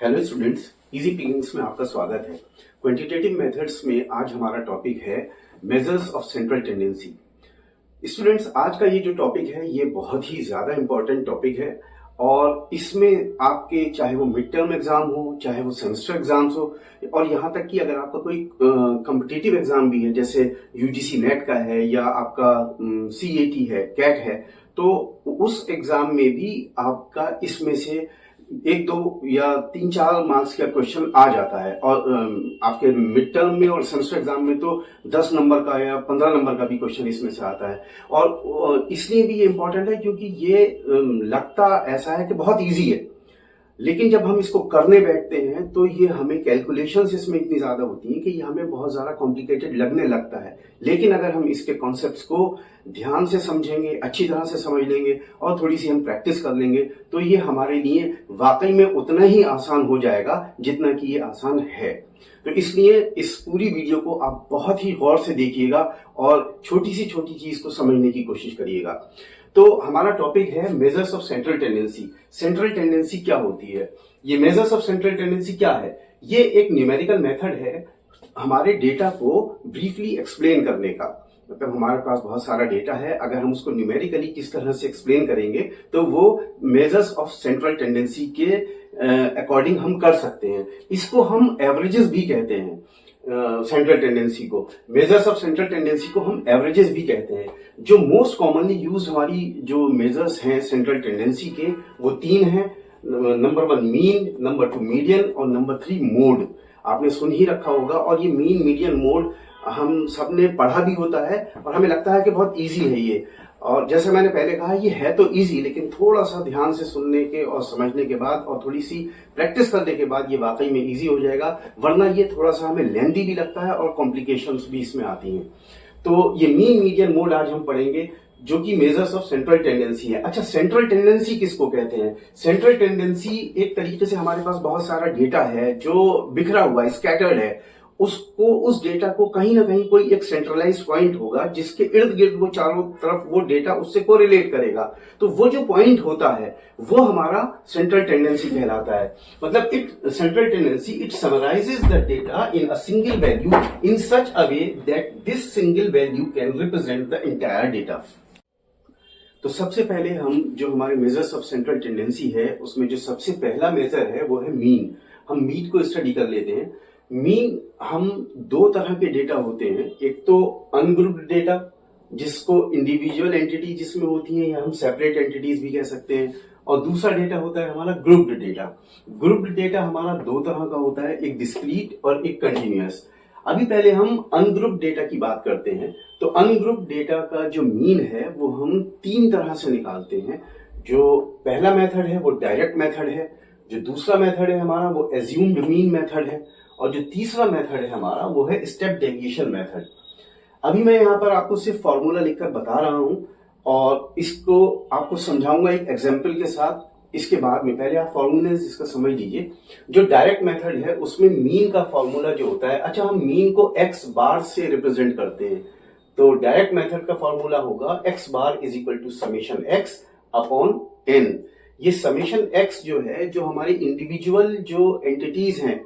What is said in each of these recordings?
Hello students, easy Pickings में आपका स्वागत है। क्वांटिटेटिव मेथड्स में आज हमारा टॉपिक है measures of central tendency. Students, आज का ये जो टॉपिक है ये बहुत ही ज्यादा इंपॉर्टेंट टॉपिक है और इसमें आपके चाहे वो मिड टर्म एग्जाम हो, चाहे वो सेमेस्टर एग्जाम्स हो, और यहाँ तक कि अगर आपका कोई कॉम्पिटिटिव एग्जाम भी है, जैसे यूजीसी नेट का है या आपका सीएटी है, कैट है, तो उस एग्जाम में भी आपका इसमें से एक दो या तीन चार मार्क्स का क्वेश्चन आ जाता है। और आपके मिड टर्म में और सेमेस्टर एग्जाम में तो 10 नंबर का या 15 नंबर का भी क्वेश्चन इसमें से आता है। और इसलिए भी ये इंपॉर्टेंट है क्योंकि ये लगता ऐसा है कि बहुत इजी है, लेकिन जब हम इसको करने बैठते हैं तो ये हमें कैलकुलेशंस इसमें इतनी ज्यादा होती हैं कि ये हमें बहुत ज्यादा कॉम्प्लिकेटेड लगने लगता है। लेकिन अगर हम इसके कॉन्सेप्ट्स को ध्यान से समझेंगे, अच्छी तरह से समझ लेंगे और थोड़ी सी हम प्रैक्टिस कर लेंगे तो ये हमारे लिए वाकई में उतना ही आसान हो जाएगा जितना कि ये आसान है। तो इसलिए इस पूरी वीडियो को आप बहुत ही गौर से देखिएगा और छोटी सी छोटी चीज को समझने की कोशिश करिएगा। तो हमारा टॉपिक है measures of central tendency. Central tendency क्या होती है? ये मेजर्स ऑफ सेंट्रल टेंडेंसी क्या है? ये एक न्यूमेरिकल मेथड है हमारे डेटा को ब्रीफली एक्सप्लेन करने का। मतलब हमारे पास बहुत सारा डेटा है, अगर हम उसको न्यूमेरिकली किस तरह से एक्सप्लेन करेंगे तो वो मेजर्स ऑफ सेंट्रल टेंडेंसी के अकॉर्डिंग हम कर सकते हैं। इसको हम एवरेजेस भी कहते हैं। सेंट्रल टेंडेंसी को, मेजर्स ऑफ सेंट्रल टेंडेंसी को हम एवरेजेस भी कहते हैं। जो मोस्ट कॉमनली यूज हमारी जो मेजर्स हैं सेंट्रल टेंडेंसी के, वो तीन हैं। नंबर 1 मीन, नंबर 2 मीडियन और नंबर 3 मोड। आपने सुन ही रखा होगा और ये मीन, मीडियन, मोड हम सबने पढ़ा भी होता है और हमें लगता है कि बहुत इजी है ये। और जैसे मैंने पहले कहा, ये है तो इजी, लेकिन थोड़ा सा ध्यान से सुनने के और समझने के बाद और थोड़ी सी प्रैक्टिस करने के बाद ये वाकई में इजी हो जाएगा। वरना ये थोड़ा सा हमें लेंथी भी लगता है और कॉम्प्लिकेशंस भी इसमें आती हैं। तो ये मीन, मीडियन, मोड आज हम पढ़ेंगे, जो कि मेजर्स ऑफ सेंट्रल टेंडेंसी है। अच्छा, सेंट्रल टेंडेंसी किसको कहते हैं? सेंट्रल टेंडेंसी एक तरीके से हमारे पास बहुत सारा डेटा है जो बिखरा हुआ है, स्कैटर्ड है। उसको, उस डेटा को कहीं ना कहीं कोई एक सेंट्रलाइज पॉइंट होगा जिसके इर्द गिर्द वो चारों तरफ वो डेटा उससे कोरिलेट करेगा। तो वो जो पॉइंट होता है वो हमारा सेंट्रल टेंडेंसी कहलाता है। मतलब central tendency it summarises the data in a single value in such a way that this single value can represent the entire data. तो सबसे पहले हम जो हमारे मेजर्स ऑफ सेंट्रल टेंडेंसी है उसमें जो सबसे पहला मेजर है वो है मीन। हम मीन को स्टडी कर लेते हैं। मीन, हम दो तरह के डेटा होते हैं। एक तो अनग्रुप्ड डेटा, जिसको इंडिविजुअल एंटिटी जिसमें होती है, या हम सेपरेट एंटिटीज भी कह सकते हैं, और दूसरा डेटा होता है हमारा ग्रुप्ड डेटा। ग्रुप्ड डेटा हमारा दो तरह का होता है, एक डिस्क्रीट और एक कंटिन्यूअस। अभी पहले हम अनग्रुप्ड डेटा की बात करते हैं। तो अनग्रुप्ड डेटा का जो मीन है वो हम तीन तरह से निकालते हैं। जो पहला मेथड है वो डायरेक्ट मेथड है, जो दूसरा मेथड है हमारा वो एज्यूम्ड मीन मेथड है, और जो तीसरा मेथड है हमारा वो है स्टेप डेविएशन मेथड। अभी मैं यहाँ पर आपको सिर्फ फॉर्मूला लिखकर बता रहा हूं और इसको आपको समझाऊंगा एक एग्जांपल के साथ। इसके बाद में पहले आप फॉर्मूले इसका समझ लीजिए। जो डायरेक्ट मेथड है उसमें मीन का फॉर्मूला जो होता है, अच्छा, हम मीन को एक्स बार से रिप्रेजेंट करते हैं। तो डायरेक्ट मेथड का फॉर्मूला होगा X bar is equal to summation X upon N. ये समेशन एक्स जो है, जो हमारी इंडिविजुअल जो एंटिटीज हैं,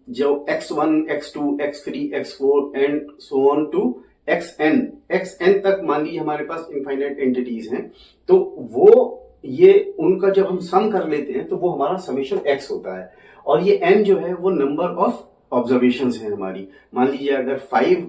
जो x1, x2, x3, x4 and so on to xn तक, मान लीजिए हमारे पास इनफाइनाइट एंटिटीज हैं, तो वो ये उनका जब हम सम कर लेते हैं तो वो हमारा समेशन x होता है। और ये n जो है वो नंबर ऑफ ऑब्जर्वेशंस है हमारी। मान लीजिए अगर 5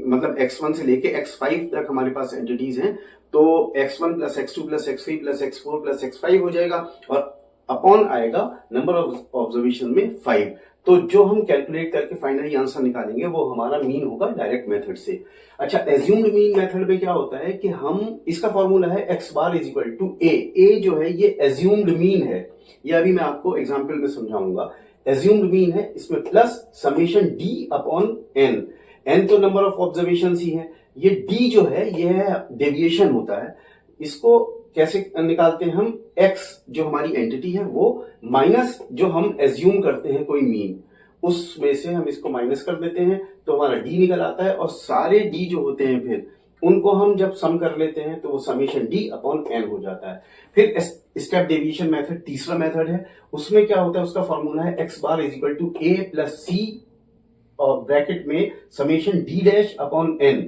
मतलब x1 से लेके x5 तक हमारे पास एंटिटीज हैं, तो x1 plus x2 plus x3 plus x4 plus x5 हो जाएगा और अपॉन आएगा नंबर ऑफ ऑब्जर्वेशन में 5। तो जो हम कैलकुलेट करके फाइनली आंसर निकालेंगे वो हमारा मीन होगा डायरेक्ट मेथड से। अच्छा, एज्यूम्ड मीन मेथड में क्या होता है कि हम, इसका फॉर्मूला है x bar is equal to A. A जो है ये एज्यूम्ड मीन है, ये अभी मैं आपको एग्जांपल में समझाऊंगा। एज्यूम्ड मीन है, इसमें plus summation D upon N. N तो नंबर ऑफ ऑब्जर्वेशन ही है, ये डी जो है ये है डेविएशन होता है। इसको कैसे निकालते हैं हम? x जो हमारी एंटिटी है वो माइनस जो हम एज्यूम करते हैं कोई मीन, उसमें से हम इसको माइनस कर देते हैं तो हमारा d निकल आता है। और सारे d जो होते हैं फिर उनको हम जब सम कर लेते हैं तो वो समेशन डी अपॉन एन हो जाता है। फिर स्टेप डेविएशन मेथड तीसरा मेथड है, उसमें क्या होता है, उसका फॉर्मूला है x bar is equal to A plus C और ब्रैकेट में summation D dash upon N.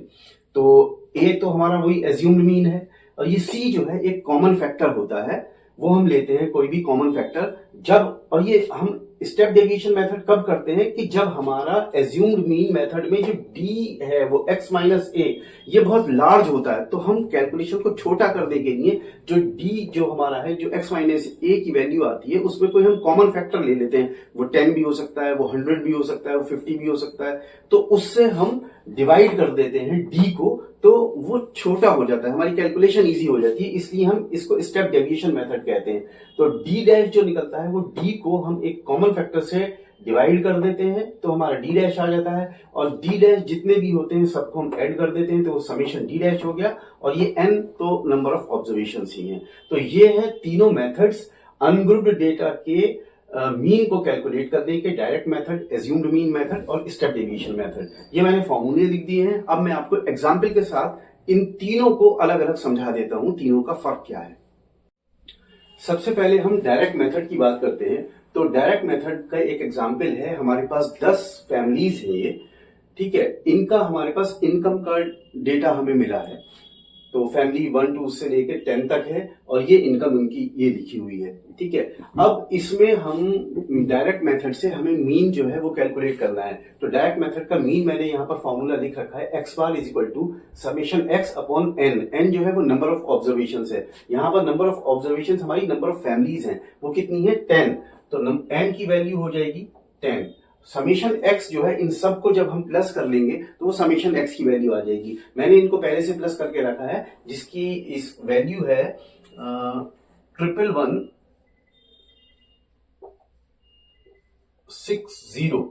तो ए तो हमारा वही एज्यूम्ड मीन है और ये सी जो है एक कॉमन फैक्टर होता है, वो हम लेते हैं कोई भी कॉमन फैक्टर जब, और ये हम स्टेप डेविएशन मेथड कब करते हैं कि जब हमारा एज्यूम्ड मीन मेथड में जो डी है वो x माइनस ए ये बहुत लार्ज होता है, तो हम कैलकुलेशन को छोटा करने के लिए जो डी जो हमारा है जो x माइनस ए की वैल्यू आती है उसमें कोई हम कॉमन फैक्टर ले लेते हैं, वो 10 भी हो सकता है, वो 100 भी हो सकता है, वो 50 भी हो सकता है, तो उससे हम डिवाइड कर देते हैं डी को, तो वो छोटा हो जाता है, हमारी कैलकुलेशन इजी हो जाती है, इसलिए हम इसको स्टेप डेविएशन मेथड कहते हैं। तो डी डैश जो निकलता है वो डी को हम एक कॉमन फैक्टर से डिवाइड कर देते हैं तो हमारा डी डैश आ जाता है, और डी डैश जितने भी होते हैं सबको हम ऐड कर देते हैं तो वो समेशन डी डैश हो गया, और ये एन तो नंबर ऑफ ऑब्जर्वेशन ही है। तो ये है तीनों मेथड्स अनग्रुप्ड डेटा के मीन को कैलकुलेट करने के, direct method, assumed mean method और स्टेप डेविएशन मेथड। ये मैंने फॉर्मूले लिख दिए हैं। अब मैं आपको एग्जांपल के साथ इन तीनों को अलग अलग समझा देता हूं, तीनों का फर्क क्या है। सबसे पहले हम डायरेक्ट मेथड की बात करते हैं। तो डायरेक्ट मेथड का एक एग्जांपल है, हमारे पास 10 फैमिलीज है ये, ठीक है, इनका हमारे पास इनकम का डेटा हमें मिला है। तो फैमिली 1 2 से लेकर 10 तक है और ये इनकम उनकी ये लिखी हुई है, ठीक है। अब इसमें हम डायरेक्ट मेथड से हमें मीन जो है वो कैलकुलेट करना है। तो डायरेक्ट मेथड का मीन मैंने यहाँ पर फॉर्मूला लिख रखा है, x bar is equal to summation X upon N. N जो है वो नंबर ऑफ ऑब्जर्वेशन है, यहाँ पर नंबर ऑफ ऑब्जर्वेशन हमारी नंबर ऑफ फैमिलीज हैं, वो कितनी है 10, तो एन की वैल्यू हो जाएगी 10। समेशन एक्स जो है इन सब को जब हम प्लस कर लेंगे तो वो समेशन एक्स की वैल्यू आ जाएगी। मैंने इनको पहले से प्लस करके रखा है, जिसकी इस वैल्यू है 1160।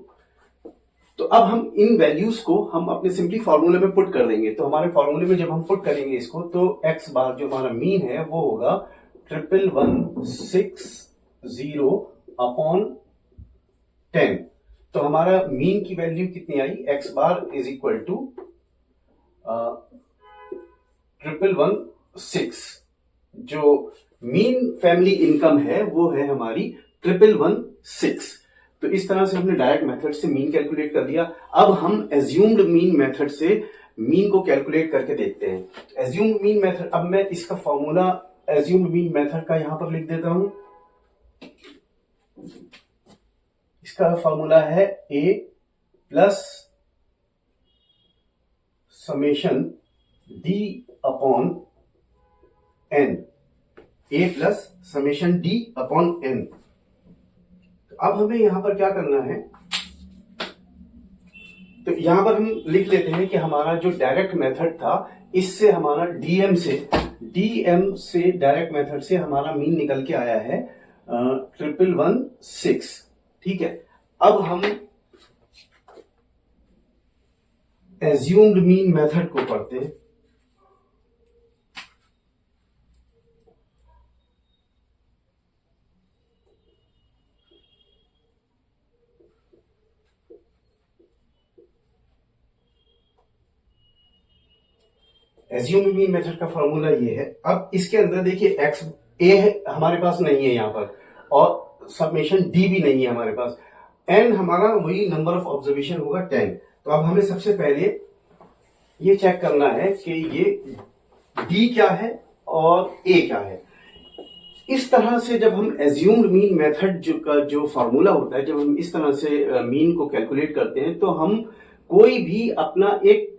तो अब हम इन वैल्यूज को हम अपने सिंपली फॉर्मूले में पुट कर देंगे। तो हमारे फॉर्मूले में जब हम पुट करेंगे इसको तो एक्स बार जो हमारा मीन है वो होगा 1160 अपॉन 10। तो हमारा मीन की वैल्यू कितनी आई, x bar is equal to 1116। जो मीन फैमिली इनकम है वो है हमारी 1116। तो इस तरह से हमने डायरेक्ट मेथड से मीन कैलकुलेट कर दिया। अब हम एज्यूम्ड मीन मेथड से मीन को कैलकुलेट करके देखते हैं। एज्यूम्ड मीन मेथड, अब मैं इसका फॉर्मूला एज्यूम्ड मीन मेथड का यहां पर लिख देता हूं। इसका फॉर्मूला है A plus summation D upon N, A plus summation D upon N. अब हमें यहां पर क्या करना है, तो यहां पर हम लिख लेते हैं कि हमारा जो डायरेक्ट मेथड था इससे हमारा डीएम से डायरेक्ट मेथड से हमारा मीन निकल के आया है 1116, ठीक है। अब हम एज्यूम्ड मीन मेथड को पढ़ते हैं। एज्यूम्ड मीन मेथड का फॉर्मूला ये है। अब इसके अंदर देखिए एक्स ए हमारे पास नहीं है यहां पर, और समेशन डी भी नहीं है हमारे पास। एन हमारा वही नंबर ऑफ ऑब्जर्वेशन होगा 10। तो अब हमें सबसे पहले ये चेक करना है कि ये डी क्या है और ए क्या है। इस तरह से जब हम एज्यूम्ड मीन मेथड जो फॉर्मूला होता है, जब हम इस तरह से मीन को कैलकुलेट करते हैं तो हम कोई भी अपना एक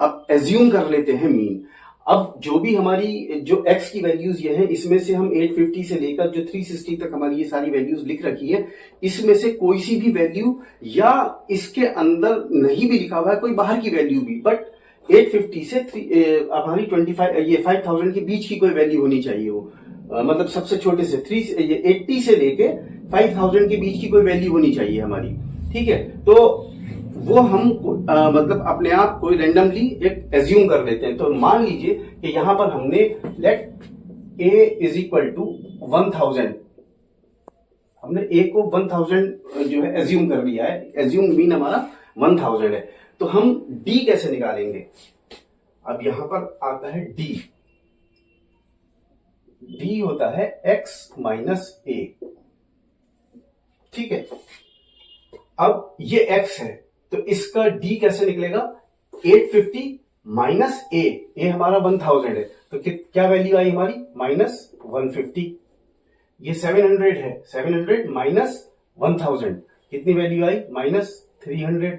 अब एज्यूम कर लेते हैं मीन। अब जो भी हमारी जो x की वैल्यूज ये है, इसमें से हम 850 से लेकर जो 360 तक हमारी ये सारी वैल्यूज लिख रखी है, इसमें से कोई सी भी वैल्यू या इसके अंदर नहीं भी लिखा हुआ है कोई बाहर की वैल्यू भी, बट 850 से हमारी 5000 के बीच की कोई वैल्यू होनी चाहिए वो, मतलब सबसे छोटे से 80 से लेके 5000 के बीच की कोई वैल्यू होनी चाहिए हमारी, ठीक है। तो वो हम मतलब अपने आप कोई रैंडमली एक एज्यूम कर लेते हैं। तो मान लीजिए कि यहां पर हमने let A is equal to 1000, हमने ए को 1000 जो है एज्यूम कर लिया है, एज्यूम मीन हमारा 1000 है। तो हम डी कैसे निकालेंगे। अब यहां पर आता है डी, डी होता है x माइनस ए। ठीक है, अब ये x है तो इसका d कैसे निकलेगा, 850 माइनस ए, ए हमारा 1000 है तो क्या वैल्यू आई हमारी, -150। ये 700 है, 700 माइनस 1000 कितनी वैल्यू आई, -300।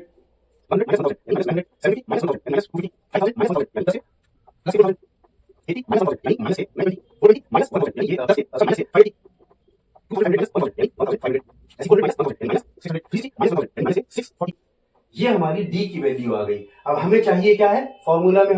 ये हमारी डी की वैल्यू आ गई। अब हमें चाहिए क्या है, फॉर्मूला में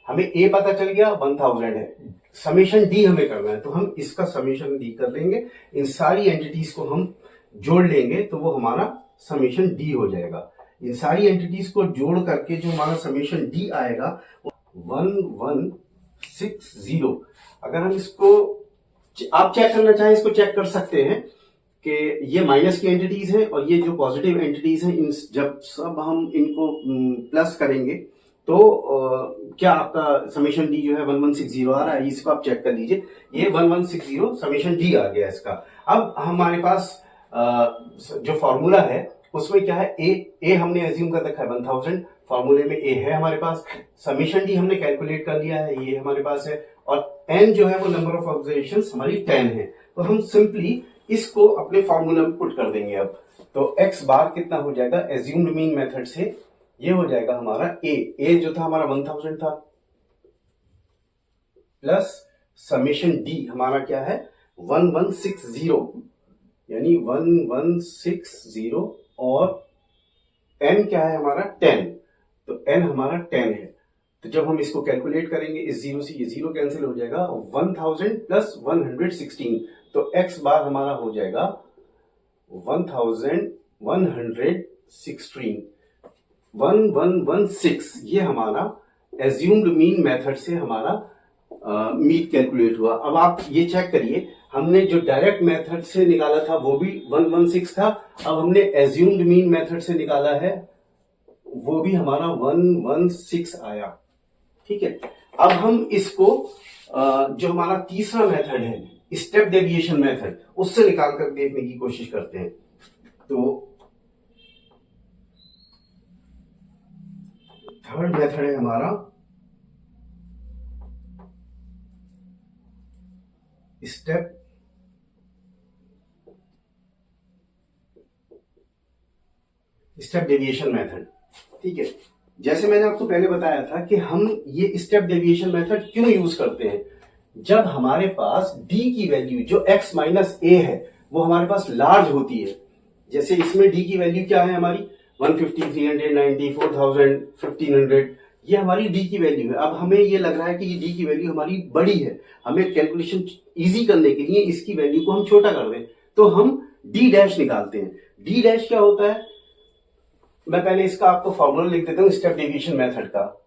हमें ए पता चल गया 1000 है, समेशन डी हमें करना है तो हम इसका समेशन डी कर लेंगे, इन सारी एंटिटीज को हम जोड़ लेंगे तो वो हमारा समेशन डी हो जाएगा। इन सारी एंटिटीज को जोड़ करके जो हमारा समेशन डी आएगा 1160। अगर हम इसको आप चेक करना चाहें इसको चेक कर सकते हैं कि ये माइनस की एंटिटीज है और ये जो पॉजिटिव एंटिटीज हैं, इन जब सब हम इनको प्लस करेंगे तो क्या आपका समेशन डी जो है 1160 आ रहा है, इसको आप चेक कर लीजिए, ये 1160 समेशन डी आ गया इसका। अब हमारे पास जो फॉर्मूला है उसमें क्या है, ए हमने एज्यूम कर रखा है 1000, फॉर्मूले में ए है हमारे पास, समेशन डी हमने कैलकुलेट कर लिया है, ये हमारे पास है, और एन जो है वो नंबर ऑफ ऑब्जर्वेशंस हमारी 10 है। तो हम सिंपली इसको अपने फॉर्मूला में पुट कर देंगे। अब तो एक्स बार कितना हो जाएगा, एज्यूम्ड मीन मेथड से ये हो जाएगा हमारा ए जो था हमारा 1000 था, प्लस समेशन डी हमारा क्या है 1160, यानी 1160, और n क्या है हमारा 10, तो n हमारा 10 है। तो जब हम इसको कैलकुलेट करेंगे इस जीरो से ये जीरो कैंसिल हो जाएगा, 1000 प्लस 116, तो x बार हमारा हो जाएगा 1116, 1116। ये हमारा एज्यूम्ड मीन मेथड से हमारा मीन कैलकुलेट हुआ। अब आप ये चेक करिए, हमने जो डायरेक्ट मेथड से निकाला था वो भी 116 था, अब हमने एज्यूम्ड मीन मेथड से निकाला है वो भी हमारा 116 आया। ठीक है, अब हम इसको जो हमारा तीसरा मेथड है स्टेप डेविएशन मेथड, उससे निकाल कर देखने की कोशिश करते हैं। तो थर्ड मेथड है हमारा स्टेप डेविएशन मेथड। ठीक है, जैसे मैंने आपको पहले बताया था कि हम ये स्टेप डेविएशन मेथड क्यों यूज करते हैं, जब हमारे पास d की वैल्यू जो x माइनस ए है वो हमारे पास लार्ज होती है। जैसे इसमें d की वैल्यू क्या है हमारी 150, 390, 4000, 1500, ये हमारी d की वैल्यू है। अब हमें ये लग रहा है कि ये d की वैल्यू हमारी बड़ी है, हमें कैलकुलेशन इजी करने के लिए इसकी वैल्यू को हम छोटा कर दें, तो हम d डैश निकालते हैं। d डैश क्या होता है, मैं पहले इसका आपको फॉर्मूला लिख देता हूं स्टेप डेविएशन मेथड का।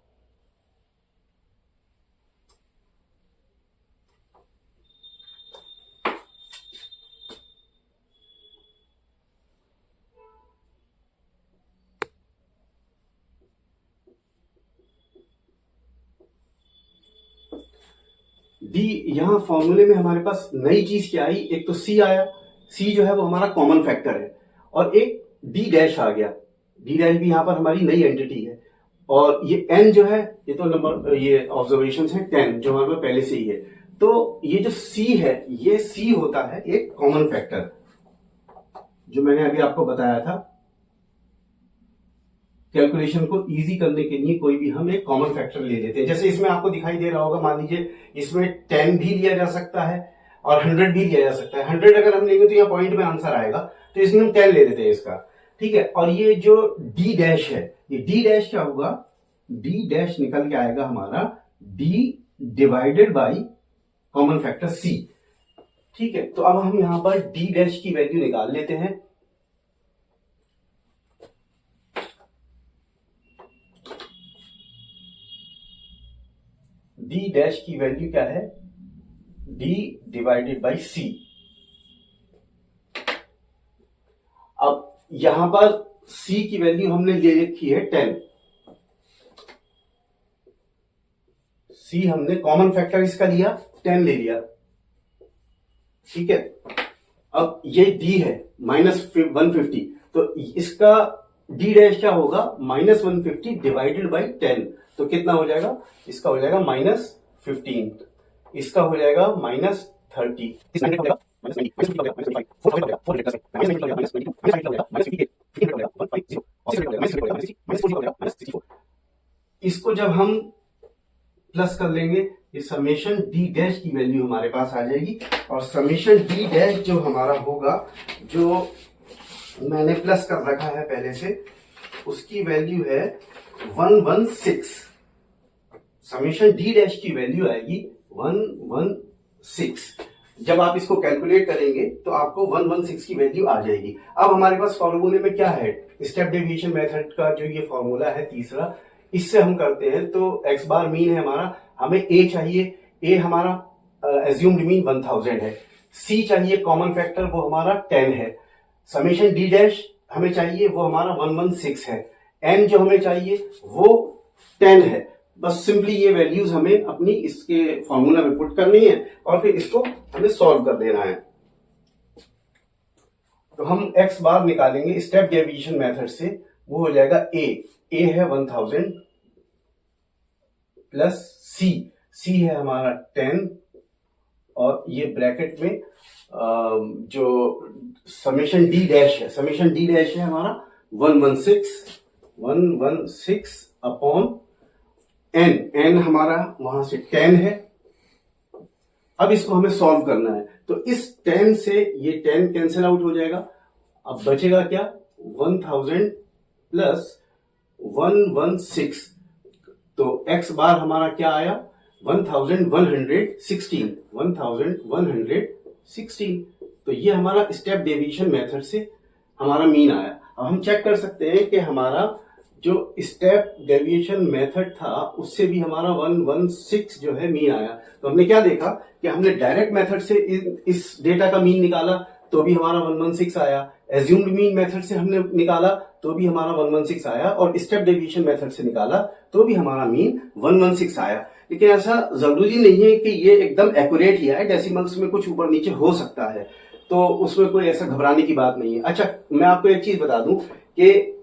डी, यहां फॉर्मूले में हमारे पास नई चीज क्या आई, एक तो सी आया, सी जो है वो हमारा कॉमन फैक्टर है, और एक डी डैश आ गया, डी डैश भी यहां पर हमारी नई एंटिटी है, और ये एन जो है ये तो नंबर, ये ऑब्जर्वेशन है 10 जो हमारे पास पहले से ही है। तो ये जो सी है, ये सी होता है एक कॉमन फैक्टर, जो मैंने अभी आपको बताया था। कैलकुलेशन को इजी करने के लिए कोई भी हम एक कॉमन फैक्टर ले लेते हैं। जैसे इसमें आपको दिखाई दे रहा होगा, मान लीजिए इसमें 10 भी लिया जा सकता है और 100 भी लिया जा सकता है। 100 अगर हम लेंगे तो यहाँ पॉइंट में आंसर आएगा, तो इसमें हम 10 ले लेते हैं इसका। ठीक है, और ये जो डी डैश है, ये डी डैश क्या होगा, डी डैश निकल के आएगा हमारा D divided by common factor C. ठीक है, तो अब हम यहां पर डी डैश की वैल्यू निकाल लेते हैं। डी डैश की वैल्यू क्या है, डी डिवाइडेड बाई सी। अब यहां पर सी की वैल्यू हमने ले रखी है 10, सी हमने कॉमन फैक्टर इसका लिया 10 ले लिया, ठीक है। अब ये डी है -150, तो इसका डी डैश क्या होगा, -150 डिवाइडेड बाई 10, तो कितना हो जाएगा, इसका हो जाएगा -15, इसका हो जाएगा -30, इसको जब हम प्लस कर लेंगे, ये समेशन डी डैश की वैल्यू हमारे पास आ जाएगी, और समेशन डी डैश जो हमारा होगा, जो मैंने प्लस कर रखा है पहले से, उसकी वैल्यू है 116। समेशन डी डैश की वैल्यू आएगी 116। जब आप इसको कैलकुलेट करेंगे तो आपको 116 की वैल्यू आ जाएगी। अब हमारे पास फॉर्मूले में क्या है, स्टेप डेविएशन मेथड का जो ये फॉर्मूला है तीसरा, इससे हम करते हैं तो एक्स बार मीन है हमारा, हमें ए चाहिए, ए हमारा एज्यूम्ड मीन 1000 है, सी चाहिए कॉमन फैक्टर वो हमारा 10 है, समेशन डी डैश हमें चाहिए वो हमारा 116 है, एन जो हमें चाहिए वो 10 है। बस सिंपली ये वैल्यूज हमें अपनी इसके फॉर्मूला में पुट करनी है और फिर इसको हमें सॉल्व कर देना है। तो हम एक्स बार निकालेंगे स्टेप डेविएशन मेथड से, वो हो जाएगा ए है 1000 प्लस सी है हमारा 10, और ये ब्रैकेट में जो समेशन डी डैश है हमारा 116 अपॉन एन हमारा वहां से 10 है। अब इसको हमें सॉल्व करना है, तो इस 10 से ये 10 कैंसिल आउट हो जाएगा, अब बचेगा क्या, 1000 प्लस 116, तो x बार हमारा क्या आया 1116, तो ये हमारा स्टेप डेविएशन मेथड से हमारा मीन आया। अब हम चेक कर सकते हैं कि हमारा जो स्टेप डेविएशन मेथड था उससे भी हमारा 116 जो है मीन आया। तो हमने क्या देखा कि हमने डायरेक्ट मेथड से इस डेटा का मीन निकाला तो भी हमारा 116 आया, एज्यूम्ड मीन मेथड से हमने निकाला तो भी हमारा 116 आया, और स्टेप डेविएशन मेथड से निकाला तो भी हमारा मीन 116 आया। लेकिन ऐसा जरूरी नहीं है कि ये एकदम एक्यूरेट ही आए, डेसिमल्स में कुछ ऊपर नीचे हो सकता है, तो उसमें कोई ऐसा घबराने की बात नहीं है। अच्छा, मैं आपको एक चीज बता दूं कि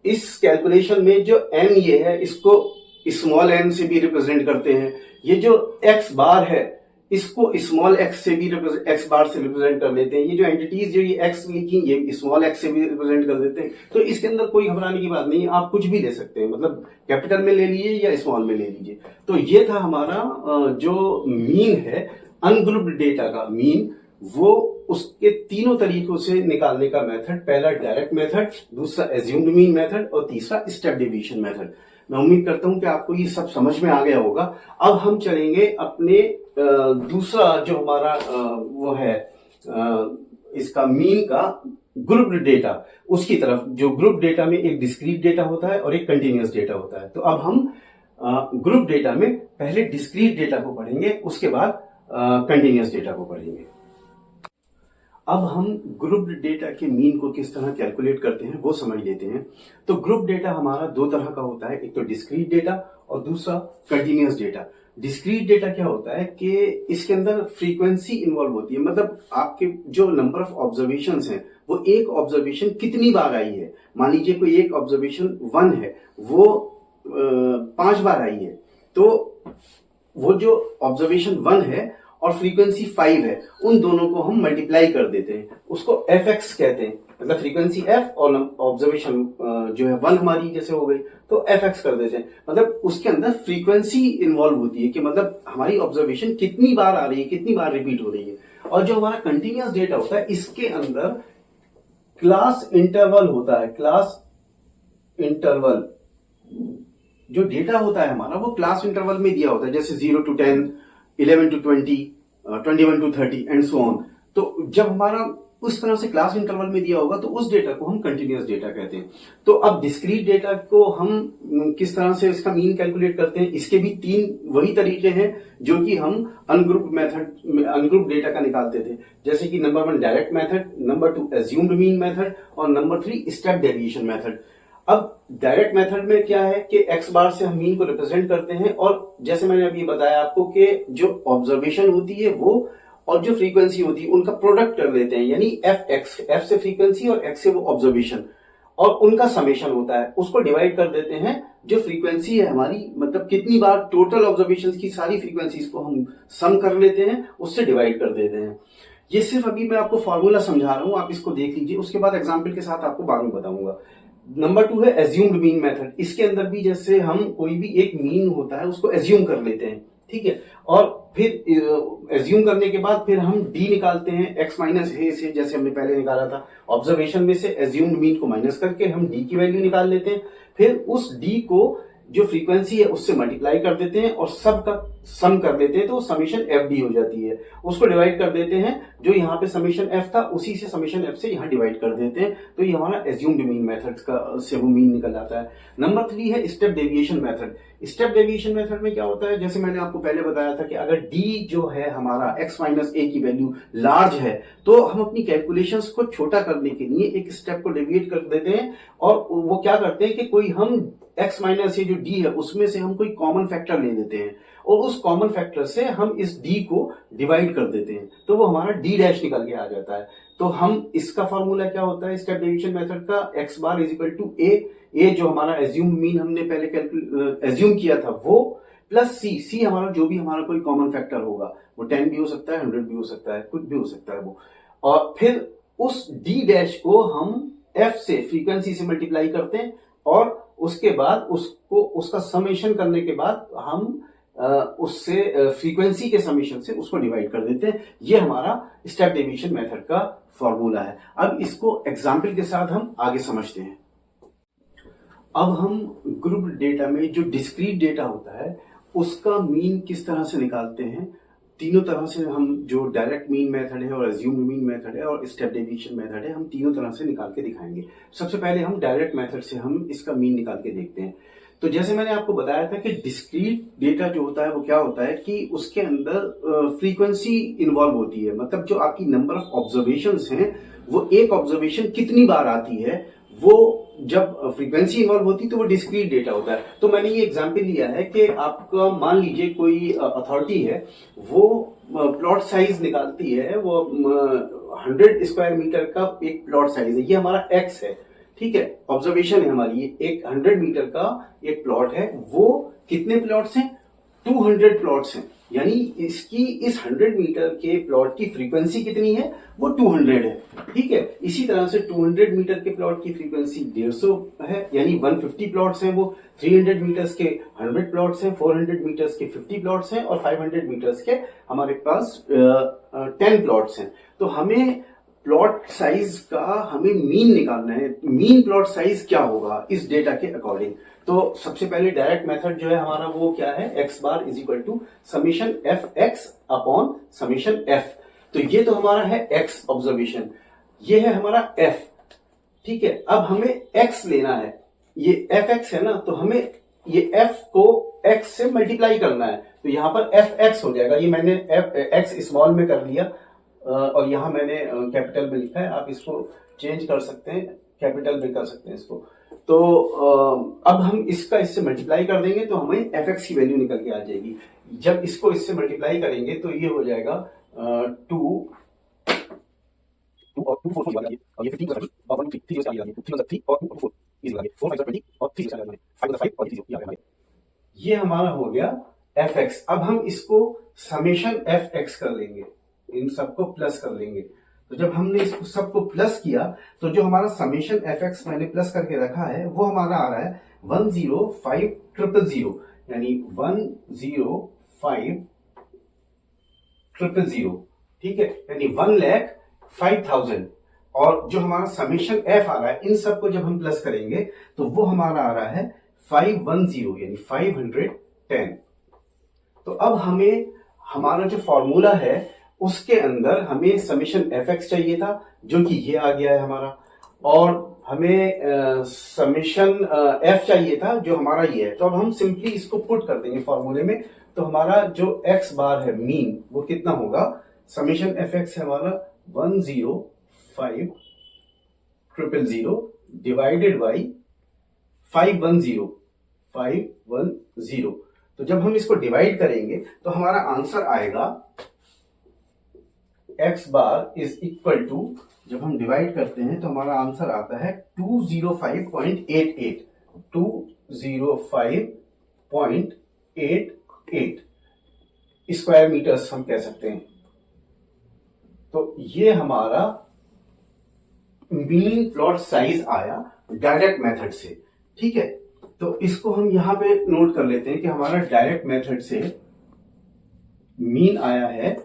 इस कैलकुलेशन में जो n ये है, इसको स्मॉल n से भी रिप्रेजेंट करते हैं, ये जो x बार है इसको स्मॉल x से भी x बार से रिप्रेजेंट कर देते हैं, ये जो एंटिटीज जो ये x लिखी ये स्मॉल x से भी रिप्रेजेंट कर देते हैं। तो इसके अंदर कोई घबराने की बात नहीं है, आप कुछ भी ले सकते हैं, मतलब कैपिटल में ले लीजिए या स्मॉल में ले लीजिए। तो ये था हमारा जो मीन है अनग्रुप्ड डेटा का मीन, वो उसके तीनों तरीकों से निकालने का मेथड, पहला डायरेक्ट मेथड, दूसरा एज्यूम्ड मीन मेथड और तीसरा स्टेप डेविएशन मेथड। मैं उम्मीद करता हूं कि आपको ये सब समझ में आ गया होगा। अब हम चलेंगे अपने दूसरा जो हमारा वो है इसका मीन का ग्रुप्ड डेटा, उसकी तरफ। जो ग्रुप डेटा में एक डिस्क्रीट डेटा होता है और एक कंटिन्यूअस डेटा होता है। तो अब हम ग्रुप डेटा में पहले डिस्क्रीट डेटा को पढ़ेंगे, उसके बाद कंटिन्यूअस डेटा को पढ़ेंगे। अब हम ग्रुप डेटा के मीन को किस तरह कैलकुलेट करते हैं वो समझ लेते हैं। तो ग्रुप डेटा हमारा दो तरह का होता है, एक तो डिस्क्रीट डेटा और दूसरा कंटिन्यूअस डेटा। डिस्क्रीट डेटा क्या होता है कि इसके अंदर फ्रीक्वेंसी इन्वॉल्व होती है, मतलब आपके जो नंबर ऑफ ऑब्जर्वेशंस हैं वो एक ऑब्जर्वेशन कितनी बार आई है। मान लीजिए कोई एक ऑब्जर्वेशन 1 है, वो 5 बार आई है, तो वो जो ऑब्जर्वेशन 1 है और फ्रीक्वेंसी 5 है, उन दोनों को हम मल्टीप्लाई कर देते हैं, उसको fx कहते हैं। मतलब फ्रीक्वेंसी f और ऑब्जर्वेशन जो है 1 हमारी जैसे हो गई तो fx कर देते हैं। मतलब उसके अंदर फ्रीक्वेंसी इन्वॉल्व होती है कि मतलब हमारी ऑब्जर्वेशन कितनी बार आ रही है, कितनी बार रिपीट हो रही है। और जो हमारा कंटिन्यूअस डेटा होता है, इसके अंदर क्लास इंटरवल होता है। क्लास इंटरवल जो डेटा होता है हमारा, वो क्लास इंटरवल में दिया होता है, जैसे 0 to 10, 11 to 20, 21 to 30 and so on. तो जब हमारा उस तरह से क्लास इंटरवल में दिया होगा तो उस डेटा को हम कंटिन्यूअस डेटा कहते हैं। तो अब डिस्क्रीट डेटा को हम किस तरह से इसका मीन कैलकुलेट करते हैं, इसके भी 3 वही तरीके हैं जो कि हम अनग्रुप डेटा का निकालते थे। जैसे कि number 1 direct method, number 2 assumed mean method और नंबर 3 स्टेप डेविएशन मेथड। अब डायरेक्ट मेथड में क्या है कि एक्स बार से हम मीन को रिप्रेजेंट करते हैं, और जैसे मैंने अभी बताया आपको कि जो ऑब्जर्वेशन होती है वो और जो फ्रीक्वेंसी होती है उनका प्रोडक्ट कर लेते हैं, यानी एफ एक्स, एफ से फ्रीक्वेंसी और एक्स से वो ऑब्जर्वेशन, और उनका समेशन होता है, उसको डिवाइड कर देते हैं। जो फ्रीक्वेंसी है हमारी, मतलब कितनी बार टोटल ऑब्जर्वेशंस की सारी फ्रीक्वेंसीज को हम सम कर लेते हैं, उससे डिवाइड कर देते हैं। ये सिर्फ अभी मैं आपको फॉर्मूला समझा रहा हूं, आप इसको देख लीजिए, उसके बाद एग्जाम्पल के साथ आपको बाद में बताऊंगा। नंबर 2 है एज्यूम्ड मीन मेथड। इसके अंदर भी जैसे हम कोई भी एक मीन होता है उसको एज्यूम कर लेते हैं, ठीक है, और फिर एज्यूम करने के बाद फिर हम डी निकालते हैं एक्स माइनस ए से, जैसे हमने पहले निकाला था ऑब्जर्वेशन में से एज्यूम्ड मीन को माइनस करके हम डी की वैल्यू निकाल लेते हैं, फिर उस डी को जो फ्रीक्वेंसी है उससे मल्टीप्लाई कर देते हैं और सब का सम कर देते हैं, तो समीशन एफ डी हो जाती है। उसको डिवाइड कर देते हैं, जो यहाँ पे समीशन एफ था उसी से समीशन एफ से यहाँ डिवाइड कर देते हैं, तो ये हमारा एज्यूम्ड मीन मेथड का से वो मीन निकल जाता है। नंबर 3 है step deviation method. Step deviation method में क्या होता है, जैसे मैंने आपको पहले बताया था कि अगर डी जो है हमारा एक्स माइनस ए की वैल्यू लार्ज है, तो हम अपनी कैलकुलेशंस को छोटा करने के लिए एक स्टेप को डेविएट कर देते हैं, और वो क्या करते हैं कि कोई हम एक्स माइनस ये जो डी है उसमें से हम कोई कॉमन फैक्टर ले लेते हैं, और उस कॉमन फैक्टर से हम इस डी को डिवाइड कर देते हैं, तो वो हमारा डी डैश निकल के आ जाता है। तो हम इसका फॉर्मूला क्या होता है स्टेप डेविएशन मेथड का, x bar is equal to A जो हमारा एज्यूम मीन हमने पहले एज्यूम किया था वो, प्लस सी हमारा जो भी हमारा कोई कॉमन फैक्टर होगा, वो 10 भी हो सकता है, 100 भी हो सकता है, कुछ भी हो सकता है वो, और फिर उस डी डैश को हम एफ से फ्रीक्वेंसी से मल्टीप्लाई करते हैं, और उसके बाद उसको उसका समेशन करने के बाद हम उससे फ्रीक्वेंसी के समेशन से उसको डिवाइड कर देते हैं। ये हमारा स्टेप डेविएशन मेथड का फॉर्मूला है। अब इसको एग्जाम्पल के साथ हम आगे समझते हैं। अब हम ग्रुप डेटा में जो डिस्क्रीट डेटा होता है उसका मीन किस तरह से निकालते हैं, तीनों तरह से हम, जो डायरेक्ट मीन मेथड है और एज्यूम्ड मीन मेथड है और स्टेप डेविएशन मेथड है, हम तीनों तरह से निकाल के दिखाएंगे। सबसे पहले हम डायरेक्ट मेथड से हम इसका मीन निकाल के देखते हैं। तो जैसे मैंने आपको बताया था कि डिस्क्रीट डेटा जो होता है वो क्या होता है कि उसके अंदर फ्रीक्वेंसी इन्वॉल्व होती है, मतलब जो आपकी नंबर ऑफ ऑब्जर्वेशंस हैं वो एक ऑब्जर्वेशन कितनी बार आती है, वो जब फ्रीक्वेंसी इन्वॉल्व होती है तो वो डिस्क्रीट डेटा होता है। तो मैंने ये एग्जांपल लिया है कि आपका मान लीजिए कोई अथॉरिटी है, वो प्लॉट साइज निकालती है, वो 100 स्क्वायर मीटर का एक प्लॉट साइज है, ये हमारा एक्स है, ठीक है, ऑब्जर्वेशन है हमारी, ये एक 100 मीटर का एक प्लॉट है, वो कितने प्लॉट्स हैं, 200 प्लॉट्स हैं, यानी इसकी इस 100 मीटर के प्लॉट की फ्रीक्वेंसी कितनी है, वो 200 है, ठीक है। इसी तरह से 200 मीटर के प्लॉट की फ्रीक्वेंसी 150 है, यानी 150 प्लॉट्स हैं वो, 300 मीटर्स के 100 प्लॉट्स हैं, 400 मीटर्स के 50 प्लॉट्स हैं, और 500 मीटर्स के हमारे पास 10 प्लॉट्स हैं। तो हमें प्लॉट साइज का हमें मीन निकालना है, मीन प्लॉट साइज क्या होगा इस डेटा के अकॉर्डिंग। तो सबसे पहले डायरेक्ट मेथड जो है हमारा वो क्या है, x bar is equal to summation F X upon summation F. तो ये तो हमारा है एक्स ऑब्जर्वेशन, ये है हमारा एफ, ठीक है। अब हमें एक्स लेना है, ये एफ एक्स है ना, तो हमें ये एफ को एक्स से मल्टीप्लाई करना है, तो यहां पर एफ एक्स हो जाएगा। ये मैंने एफ एक्स स्मॉल में कर लिया, और यहां मैंने कैपिटल में लिखा है, आप इसको चेंज कर सकते हैं, कैपिटल में कर सकते हैं इसको। तो अब हम इसका इससे मल्टीप्लाई कर देंगे तो हमें एफ एक्स की वैल्यू निकल के आ जाएगी। जब इसको इससे मल्टीप्लाई करेंगे तो ये हो जाएगा 2 और 2 4 4 और ये 15 और 1 3 3 आ गया, 3 3 और 2 4 इज लगा 4 5 20 और 3 आ गया, 5 5 और 3 आ गया। ये हमारा हो गया एफ एक्स। अब हम इसको समेशन एफ एक्स कर लेंगे, इन सबको प्लस कर लेंगे। तो जब हमने इसको सबको प्लस किया तो जो हमारा समेशन एफ एक्स मैंने प्लस करके रखा है वो हमारा आ रहा है 105,000, यानी 105,000, ठीक है, यानी 1,05,000। और जो हमारा समेशन एफ आ रहा है, इन सबको जब हम प्लस करेंगे तो वो हमारा आ रहा है 510, यानी 510। तो अब हमें हमारा जो फॉर्मूला है उसके अंदर हमें समेशन एफ एक्स चाहिए था, जो कि ये आ गया है हमारा, और हमें समेशन एफ चाहिए था जो हमारा ये है। तो अब हम सिंपली इसको पुट कर देंगे फॉर्मूले में, तो हमारा जो एक्स बार है मीन वो कितना होगा, समेशन एफ एक्स है हमारा 105,000 डिवाइडेड बाई 510 तो जब हम इसको डिवाइड करेंगे तो हमारा आंसर आएगा x bar is equal to, जब हम डिवाइड करते हैं तो हमारा आंसर आता है 205.88 205.88 स्क्वायर मीटर्स हम कह सकते हैं। तो ये हमारा मीन प्लॉट साइज आया डायरेक्ट मेथड से। ठीक है, तो इसको हम यहां पे नोट कर लेते हैं कि हमारा डायरेक्ट मेथड से मीन आया है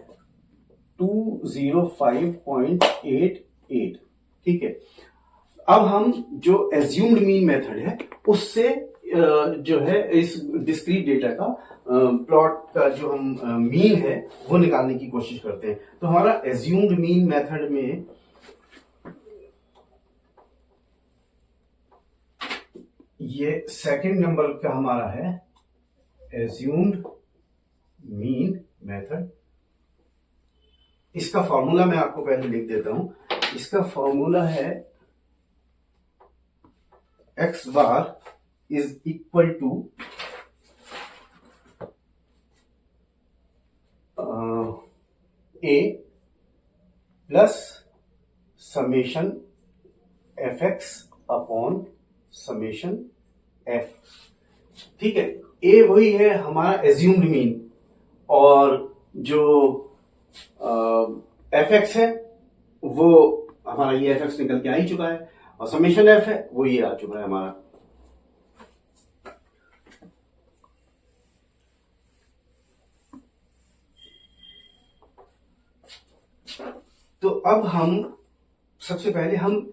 205.88। ठीक है, अब हम जो एज्यूम्ड मीन मेथड है उससे जो है इस डिस्क्रीट डेटा का प्लॉट का जो हम मीन है वो निकालने की कोशिश करते हैं। तो हमारा एज्यूम्ड मीन मेथड में ये सेकंड नंबर का हमारा है एज्यूम्ड मीन मेथड। इसका फॉर्मूला मैं आपको पहले लिख देता हूं। इसका फॉर्मूला है x bar is equal to a plus summation fx upon summation f। ठीक है, a वही है हमारा एज्यूम्ड मीन और जो fx है वो हमारा ये fx निकल के आ ही चुका है और समेशन f है वो ये आ चुका है हमारा। तो अब हम सबसे पहले हम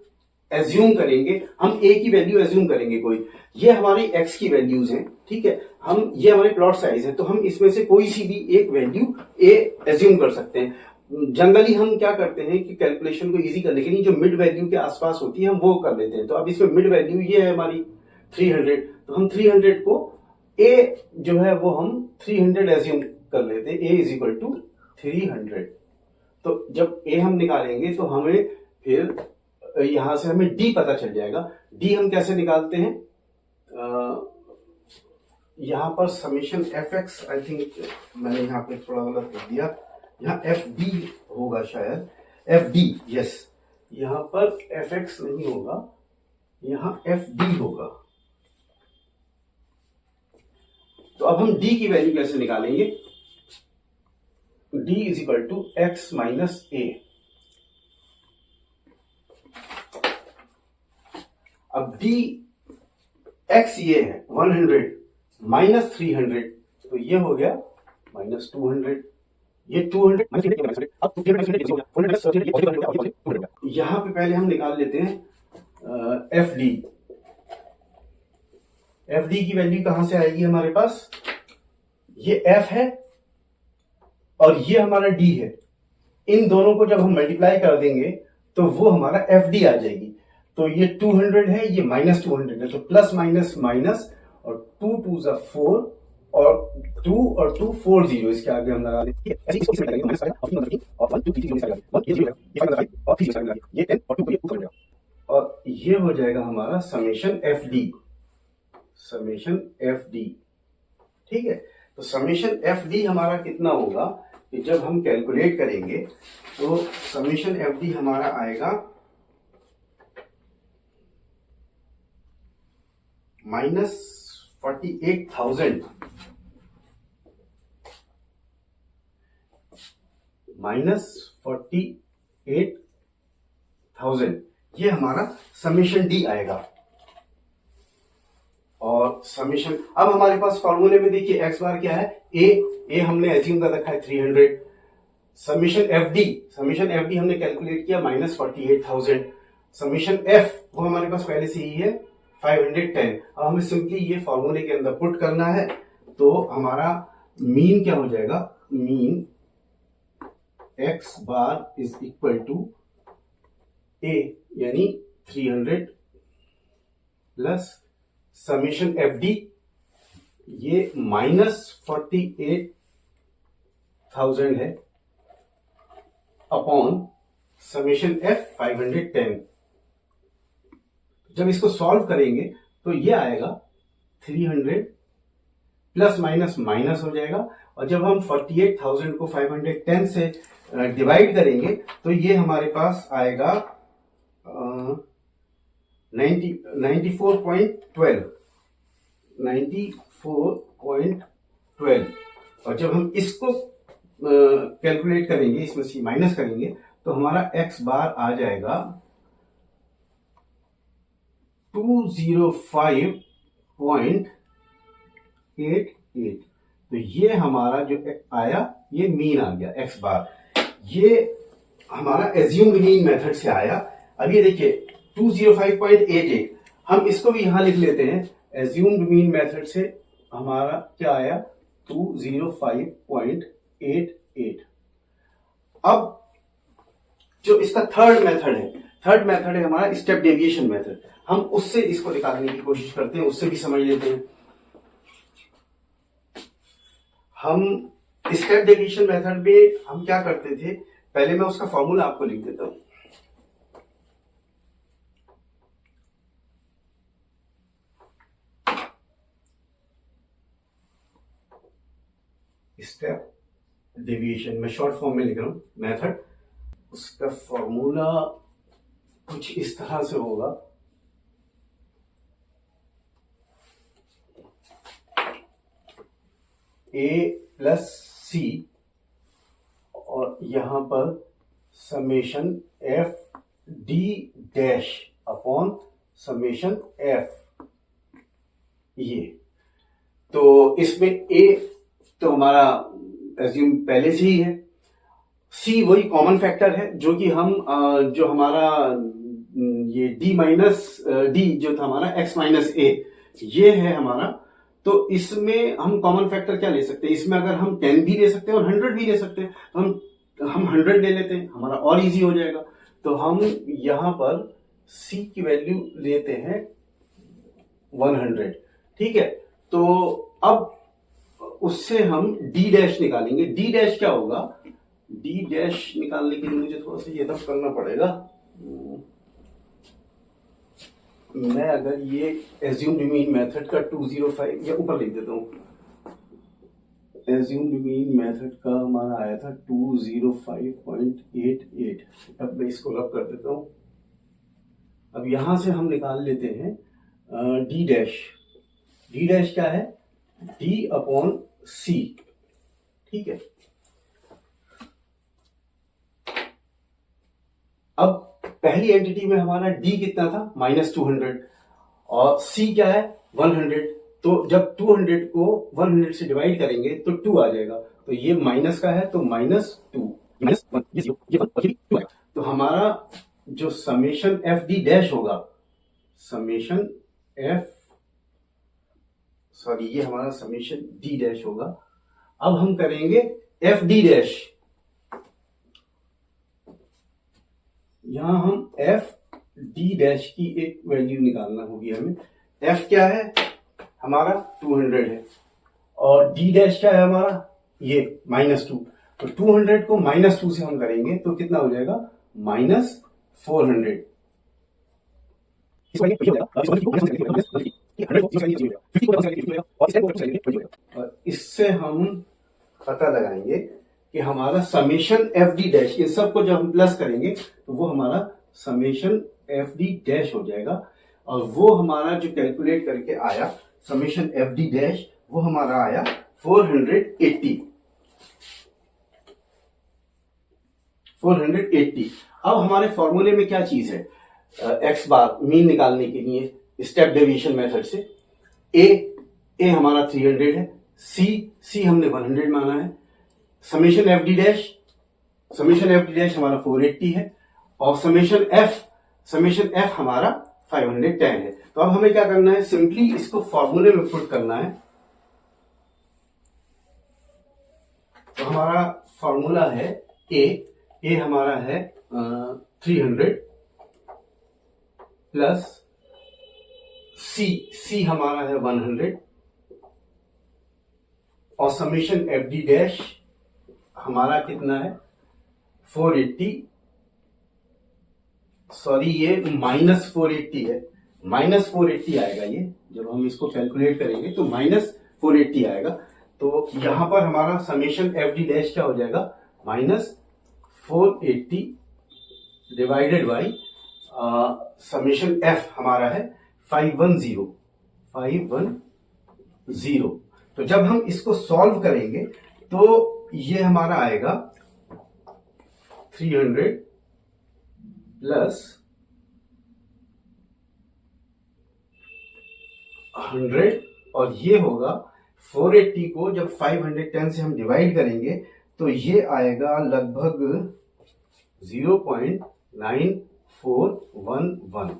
एज्यूम करेंगे, हम a की वैल्यू एज्यूम करेंगे कोई, ये हमारी x की वैल्यूज हैं। ठीक है, हम ये हमारे प्लॉट साइज है तो हम इसमें से कोई सी भी एक वैल्यू a एज्यूम कर सकते हैं। जनरली हम क्या करते हैं कि कैलकुलेशन को इजी करने के लिए जो मिड वैल्यू के आसपास होती है हम वो कर लेते हैं। तो अब इसमें मिड वैल्यू ये है हमारी 300, तो हम 300 को a जो है वो हम 300 एज्यूम कर लेते हैं। a is equal to 300। तो जब a हम निकालेंगे तो हमें फिर यहां से हमें d पता चल जाएगा। d हम कैसे निकालते हैं, यहां पर समेशन fx, आई थिंक मैंने यहां पे थोड़ा गलत लिख दिया, यहां fd होगा शायद, fd, यस, यहां पर fx नहीं होगा, यहां fd होगा। तो अब हम d की वैल्यू कैसे निकालेंगे, d is equal to x minus a। अब d x ये है 100 माइनस 300, तो ये हो गया माइनस 200, ये 200 माइनस 300, अब 200 यहां पे पहले हम निकाल लेते हैं fd। fd की वैल्यू कहां से आएगी हमारे पास, ये f है और ये हमारा d है, इन दोनों को जब हम मल्टीप्लाई कर देंगे तो वो हमारा fd आ जाएगी। तो ये 200 है, ये माइनस 200 है, तो प्लस माइनस माइनस और 2 2 जा 4 और 2 और 2 4 0 इसके आगे हम लगा देंगे। ऐसे इसको इसमें लगाएंगे माइनस और 3 और 1 2 3 0 इसके आगे 1 ये 0 ये 5 और 3 0 ये 10 और 2 को ये ऊपर जाएगा और ये हो जाएगा हमारा समेशन fd, समेशन fd। ठीक है, तो समेशन fd हमारा कितना होगा कि जब हम कैलकुलेट करेंगे तो समेशन fd हमारा आएगा माइनस 48,000 माइनस 48,000 ये हमारा समेशन डी आएगा। और समेशन अब हमारे पास फॉर्मूले में देखिए एक्स बार क्या है, ए हमने एज्यूम कर रखा है 300, समेशन एफ डी हमने कैलकुलेट किया माइनस 48,000, समेशन एफ वो हमारे पास पहले से ही है 510। अब हमें सिंपली ये फॉर्मूले के अंदर पुट करना है तो हमारा मीन क्या हो जाएगा, mean x bar is equal to A यानी 300 प्लस समेशन एफ डी ये माइनस 48,000 है अपॉन समेशन एफ 510। जब इसको सॉल्व करेंगे तो ये आएगा 300 प्लस माइनस माइनस हो जाएगा, और जब हम 48,000 को 510 से डिवाइड करेंगे तो ये हमारे पास आएगा 94.12 और जब हम इसको कैलकुलेट करेंगे, इसमें से माइनस करेंगे तो हमारा x बार आ जाएगा 205.88। तो ये हमारा जो आया ये मीन आ गया x बार, ये हमारा एज्यूम्ड मीन मेथड से आया। अब ये देखिए 205.88, हम इसको भी यहां लिख लेते हैं। एज्यूम्ड मीन मेथड से हमारा क्या आया 205.88। अब जो इसका थर्ड मेथड है हमारा स्टेप डेविएशन मेथड, हम उससे इसको निकालने की कोशिश करते हैं, उससे भी समझ लेते हैं। हम स्टेप डेविएशन मेथड में हम क्या करते थे, पहले मैं उसका फॉर्मूला आपको लिख देता हूं। स्टेप डेविएशन में शॉर्ट फॉर्म में लिख रहा हूं मेथड, उसका फॉर्मूला कुछ इस तरह से होगा। a प्लस सी और यहां पर summation F D dash upon summation F, ये तो इसमें a तो हमारा एज्यूम पहले से ही है, सी वही कॉमन फैक्टर है जो कि हम जो हमारा ये डी माइनस डी जो था हमारा एक्स माइनस ए, ये है हमारा। तो इसमें हम कॉमन फैक्टर क्या ले सकते हैं, इसमें अगर हम 10 भी ले सकते हैं और 100 भी ले सकते हैं, तो हम 100 ले लेते हैं, हमारा और इजी हो जाएगा। तो हम यहां पर सी की वैल्यू लेते हैं 100, ठीक है। तो अब उससे हम डी डैश निकालेंगे। डी डैश क्या होगा, डी डैश निकालने के लिए मुझे थोड़ा सा ये तब करना पड़ेगा। मैं अगर ये एज्यूम्ड मीन मेथड का 205 या ऊपर लिख देता हूं, एज्यूम्ड मीन मेथड का हमारा आया था 205.88। अब मैं इसको रब कर देता हूं। अब यहां से हम निकाल लेते हैं डी डैश। डी डैश क्या है, डी अपॉन सी, ठीक है। अब पहली एंटिटी में हमारा डी कितना था -200 और सी क्या है 100। तो जब 200 को 100 से डिवाइड करेंगे तो 2 आ जाएगा, तो ये माइनस का है तो -2, -1 ये 0 ये 1 और ये भी 2 आएगा। तो हमारा जो समेशन एफ डी डैश होगा, समेशन ये हमारा समेशन डी डैश होगा। अब हम करेंगे एफ डी डैश, यहां हम एफ डी डैश की एक वैल्यू निकालना होगी हमें। एफ क्या है हमारा 200 है और डी डैश क्या है हमारा ये -2। तो 200 को -2 से हम करेंगे तो कितना हो जाएगा -400। और इससे हम पता लगाएंगे कि हमारा समेशन एफ डी डैश, इन सबको जब हम प्लस करेंगे तो वो हमारा समेशन एफ डी डैश हो जाएगा। और वो हमारा जो कैलकुलेट करके आया समेशन एफ डी डैश, वो हमारा आया 480। अब हमारे फॉर्मूले में क्या चीज है, एक्स बार मीन निकालने के लिए स्टेप डेविएशन मेथड से ए हमारा 300 है, सी हमने 100 माना है, समेशन एफ डी डैश हमारा 480 है और समेशन एफ हमारा 510 है। तो अब हमें क्या करना है, सिंपली इसको फॉर्मूले में पुट करना है। तो हमारा फॉर्मूला है ए हमारा है 300 प्लस सी हमारा है 100 और समेशन एफ डी डैश हमारा कितना है 480, सॉरी ये -480 है, -480 आएगा। ये जब हम इसको कैलकुलेट करेंगे तो -480 आएगा। तो यहां पर हमारा समेशन एफ डी डैश क्या हो जाएगा, -480 डिवाइडेड बाई समेशन एफ हमारा है 510। तो जब हम इसको सॉल्व करेंगे तो ये हमारा आएगा 300 प्लस 100 और ये होगा 480 को जब 510 से हम डिवाइड करेंगे तो ये आएगा लगभग 0.9411।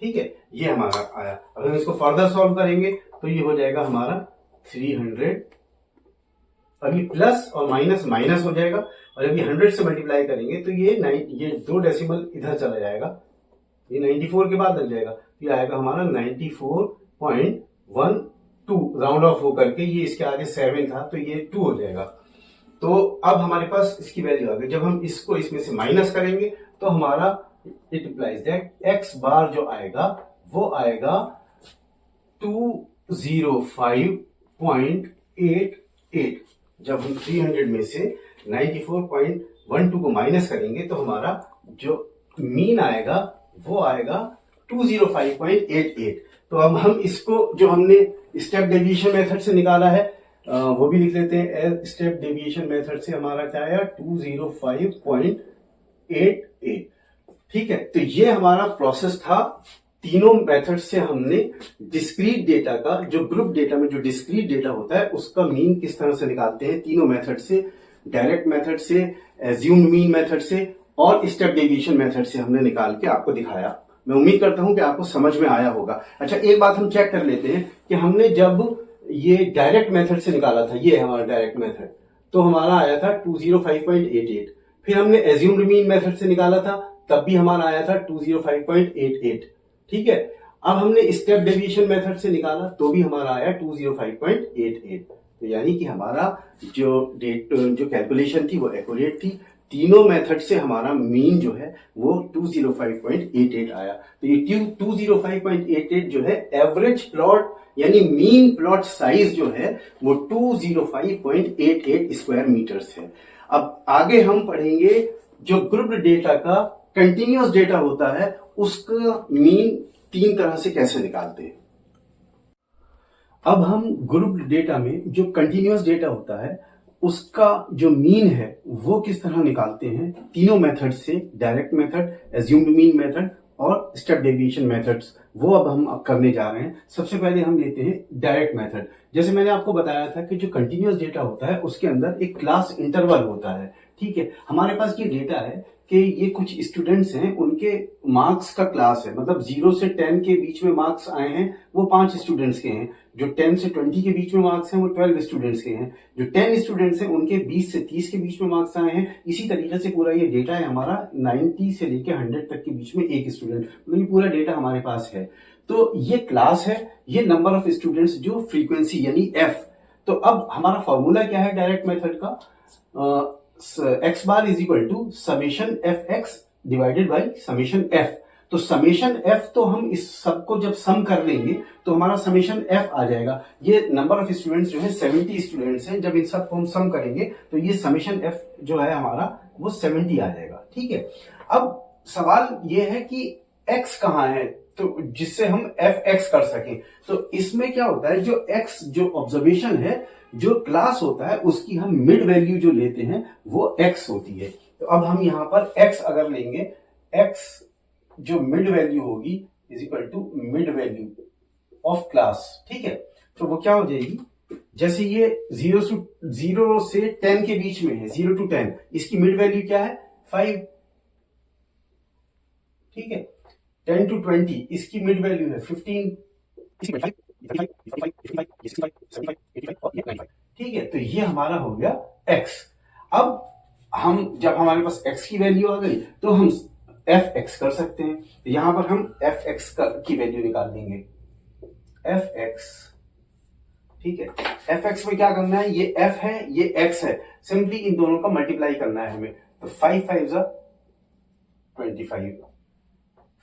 ठीक है, ये हमारा आया। अगर हम इसको फर्दर सॉल्व करेंगे तो ये हो जाएगा हमारा 300, अभी प्लस और माइनस माइनस हो जाएगा, और अभी 100 से मल्टीप्लाई करेंगे तो ये 2 डेसिमल इधर चला जाएगा, ये 94 के बाद लग जाएगा, ये आएगा हमारा 94.12 राउंड ऑफ होकर के, ये इसके आगे 7 था तो ये 2 हो जाएगा। तो अब हमारे पास इसकी वैल्यू आ गई। जब हम इसको इसमें से माइनस करेंगे तो हमारा इट इंप्लाइज दैट एक्स बार जो आएगा वो आएगा 205.88। जब हम 300 में से 94.12 को माइनस करेंगे तो हमारा जो मीन आएगा वो आएगा 205.88। तो अब हम इसको जो हमने स्टेप डेविएशन मेथड से निकाला है वो भी लिख लेते हैं। स्टेप डेविएशन मेथड से हमारा क्या आया 205.88। ठीक है, तो ये हमारा प्रोसेस था। तीनों मेथड से हमने डिस्क्रीट डेटा का, जो ग्रुप डेटा में जो डिस्क्रीट डेटा होता है उसका मीन किस तरह से निकालते हैं, तीनों मेथड से, डायरेक्ट मेथड से, एज्यूम्ड मीन मेथड से और स्टेप डेविएशन मेथड से हमने निकाल के आपको दिखाया। मैं उम्मीद करता हूं कि आपको समझ में आया होगा। अच्छा, एक बात हम चेक कर लेते हैं कि हमने जब ये डायरेक्ट मेथड से निकाला था, ये है हमारा डायरेक्ट मेथड, तो हमारा आया था 205.88। फिर हमने एज्यूम्ड मीन मेथड से निकाला था, तब भी हमारा आया था 205.88। ठीक है, अब हमने स्टेप डेविएशन मेथड से निकाला तो भी हमारा आया 205.88। तो यानी कि हमारा जो कैलकुलेशन थी वो एक्यूरेट थी। तीनों मेथड से हमारा मीन जो है वो 205.88 आया। तो ये 205.88 जो है एवरेज प्लॉट यानी मीन प्लॉट साइज जो है वो 205.88 स्क्वायर मीटर्स है। अब आगे हम पढ़ेंगे जो ग्रुप डेटा का कंटिन्यूअस डेटा होता है उसका मीन 3 तरह से कैसे निकालते हैं। अब हम ग्रुप डेटा में जो कंटिन्यूअस डेटा होता है उसका जो मीन है वो किस तरह निकालते हैं, तीनों मेथड से, direct method, assumed mean method और स्टेप डेविएशन मेथड्स, वो अब हम करने जा रहे हैं। सबसे पहले हम लेते हैं डायरेक्ट मेथड। जैसे मैंने आपको बताया था कि जो कंटिन्यूअस डेटा होता है उसके अंदर एक क्लास इंटरवल होता है। ठीक है, हमारे पास ये डेटा है कि ये कुछ स्टूडेंट्स हैं, उनके मार्क्स का क्लास है, मतलब 0 से 10 के बीच में मार्क्स आए हैं वो 5 स्टूडेंट्स के हैं, जो 10 से 20 के बीच में मार्क्स हैं वो 12 स्टूडेंट्स के हैं, जो 10 स्टूडेंट्स हैं उनके 20 से 30 के बीच में मार्क्स आए हैं। इसी तरीके से पूरा ये डेटा है हमारा 90 से लेकर 100 तक के बीच में एक स्टूडेंट, मतलब ये पूरा डेटा हमारे पास है। तो ये क्लास है, ये नंबर ऑफ स्टूडेंट्स जो फ्रीक्वेंसी यानी एफ। तो अब हमारा फॉर्मूला क्या है डायरेक्ट मेथड का, x bar is equal to summation F X divided by summation F. तो समेशन एफ तो हम इस सबको जब सम कर लेंगे तो हमारा समेशन एफ आ जाएगा। ये नंबर ऑफ स्टूडेंट्स जो है 70 स्टूडेंट्स हैं, जब इन सबको हम सम करेंगे तो ये समेशन एफ जो है हमारा वो 70 आ जाएगा। ठीक है, अब सवाल ये है कि एक्स कहाँ है तो जिससे हम एफ एक्स कर सकें। तो इसमें क्या होता है, जो एक्स जो ऑब्जर्वेशन है, जो क्लास होता है उसकी हम मिड वैल्यू जो लेते हैं वो एक्स होती है। तो अब हम यहां पर एक्स अगर लेंगे, एक्स जो मिड वैल्यू होगी is equal to mid value of class. ठीक है, तो वो क्या हो जाएगी, जैसे ये 0 से 10 के बीच में है, 0 to 10, इसकी मिड वैल्यू क्या है 5। ठीक है, 10 to 20 इसकी मिड वैल्यू है 15, ठीक है। तो ये हमारा हो गया x। अब हम जब हमारे पास x की वैल्यू आ गई तो हम एफ एक्स कर सकते हैं। तो यहां पर हम एफ एक्स की वैल्यू निकाल देंगे, एफ एक्स। ठीक है, एफ एक्स में क्या करना है, ये एफ है ये एक्स है, सिंपली इन दोनों का मल्टीप्लाई करना है हमें। तो 5 5 25,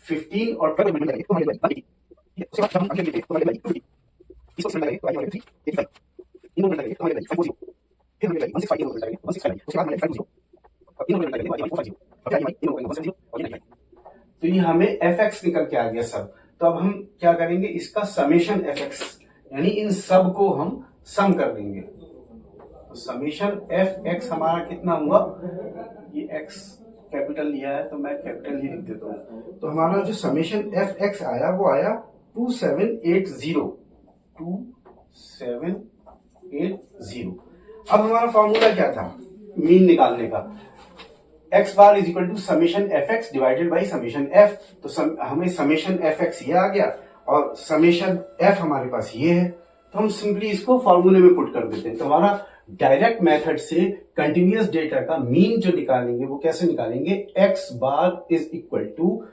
15 और 12 उसके बाद जब हम आगे लेंगे तो हमारे लगेगी 250, इसको इसमें लगाएंगे तो आगे हमारे 385, इन दोनों में लगाएंगे तो हमारे लगेगी 540, फिर हमें लगेगी 165, इन दोनों में लगाएंगे 165, उसके बाद हमारे 520, और इन दोनों में लगाएंगे तो आगे 450, और फिर आगे इन दोनों में 170 और ये 95। तो ये हमें fx निकल के आ गया सब। तो अब हम क्या करेंगे, इसका समेशन fx यानी इन सब को हम सम कर देंगे। तो समेशन fx हमारा कितना हुआ, ये x कैपिटल लिया है तो मैं कैपिटल ही लिख देता हूं। तो हमारा जो समेशन fx आया वो आया 2780। अब हमारा फॉर्मूला क्या था मीन निकालने का, x bar is equal to summation fx divided by summation f। तो हमें समेशन fx ये आ गया और समेशन f हमारे पास ये है, तो हम सिंपली इसको फॉर्मूले में पुट कर देते हैं। तो हमारा डायरेक्ट मेथड से कंटिन्यूअस डेटा का मीन जो निकालेंगे वो कैसे निकालेंगे, x bar is equal to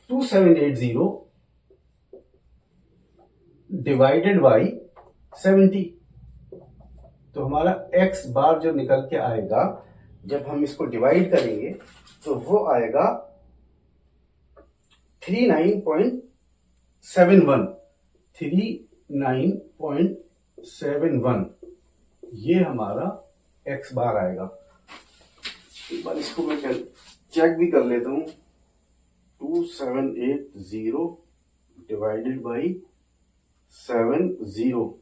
2780 divided by 70। तो हमारा x बार जो निकल के आएगा जब हम इसको डिवाइड करेंगे तो वो आएगा 39.71 ये हमारा x बार आएगा। एक बार इसको मैं चेक भी कर लेता हूं, 2780 डिवाइडेड बाई 70,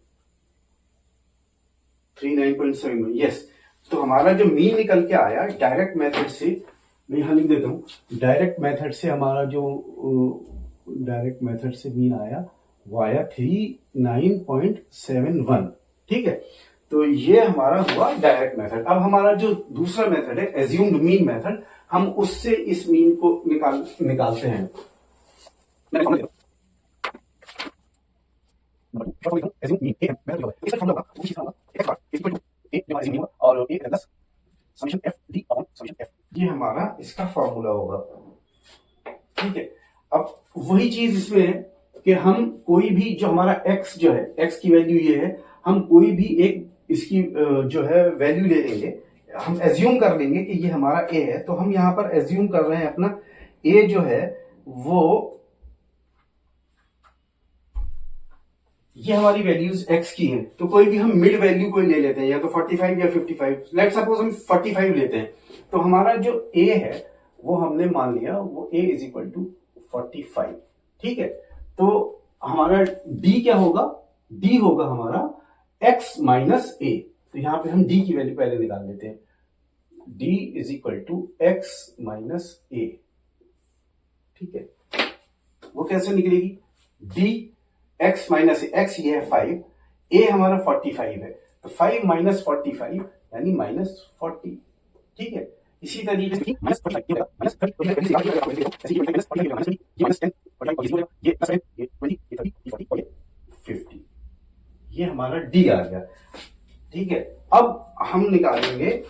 39.71, यस। तो हमारा जो मीन निकल के आया डायरेक्ट मेथड से, मैं यहां लिख देता हूं, डायरेक्ट मेथड से हमारा जो डायरेक्ट मेथड से मीन आया वो आया 39.71, ठीक है। तो ये हमारा हुआ डायरेक्ट मेथड। अब हमारा जो दूसरा मेथड है एज्यूम्ड मीन मेथड, हम उससे इस मीन को निकालते हैं। ये हमारा इसका फॉर्मूला होगा, ठीक है। अब वही चीज इसमें है कि हम कोई भी जो हमारा x जो है, x की वैल्यू ये है, हम कोई भी एक इसकी जो है वैल्यू ले लेंगे, हम एज्यूम कर लेंगे कि ये हमारा a है। तो हम यहां पर एज्यूम कर रहे हैं अपना a जो है वो, ये हमारी वैल्यूज x की हैं, तो कोई भी हम मिड वैल्यू कोई ले लेते हैं, या तो 45 या 55। लेट सपोज हम 45 लेते हैं, तो हमारा जो a है वो हमने मान लिया वो a इज इक्वल टू 45, ठीक है। तो हमारा d क्या होगा, d होगा हमारा x माइनस a। तो यहां पे हम d की वैल्यू पहले निकाल लेते हैं, d is equal to x minus a, ठीक है। वो कैसे निकलेगी, d x माइनस x ये है 5, a हमारा 45 है, तो 5 माइनस 45 यानी माइनस 40, ठीक है। इसी तरीके से माइनस 45 ये माइनस 30, ऐसे ये माइनस 45 माइनस 20, ये माइनस 10 और ये 0 ये प्लस 10 ये 20 ये 30 ये 40 और ये 50, ये हमारा d आ गया, ठीक है। अब हम निकालेंगे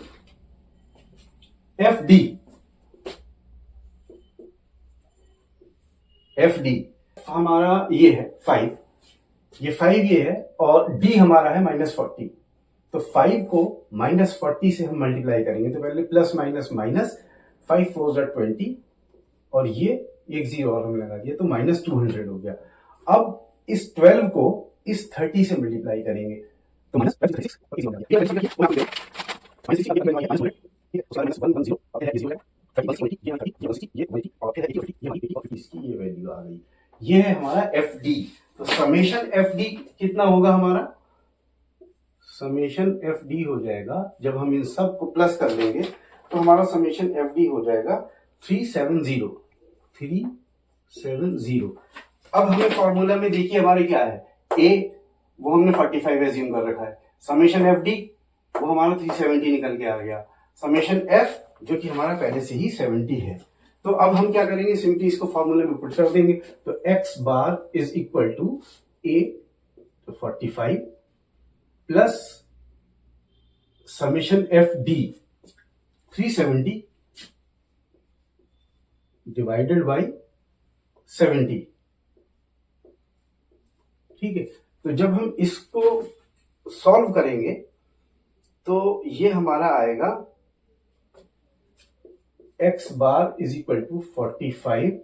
fd। fd हमारा ये है 5, ये 5 ये है, और d हमारा है माइनस 40। तो 5 को माइनस 40 से हम मल्टीप्लाई करेंगे, तो पहले प्लस माइनस माइनस, 5 4 20, और ये एक जीरो और हमने लगा दिया तो माइनस 200 हो गया। अब इस 12 को इस 30 से मल्टीप्लाई करेंगे तो माइनस 36 और इजी हो गया। ये माइनस 60 और फिर है 1 इसकी ये वैल्यू आ गई। ये है हमारा fd। तो समेशन fd कितना होगा हमारा, समेशन fd हो जाएगा, जब हम इन सब को प्लस कर लेंगे तो हमारा समेशन fd हो जाएगा 370। अब हमें फॉर्मूला में देखिए हमारे क्या है, a वो हमने 45 एज्यूम कर रखा है, समेशन fd वो हमारा 370 निकल के आ गया, समेशन f जो कि हमारा पहले से ही 70 है। तो अब हम क्या करेंगे, सिंपली इसको फॉर्मूले में पुट कर देंगे। तो x bar is equal to a तो 45 plus summation fd 370 divided by 70, ठीक है। तो जब हम इसको सॉल्व करेंगे तो ये हमारा आएगा x bar is equal to 45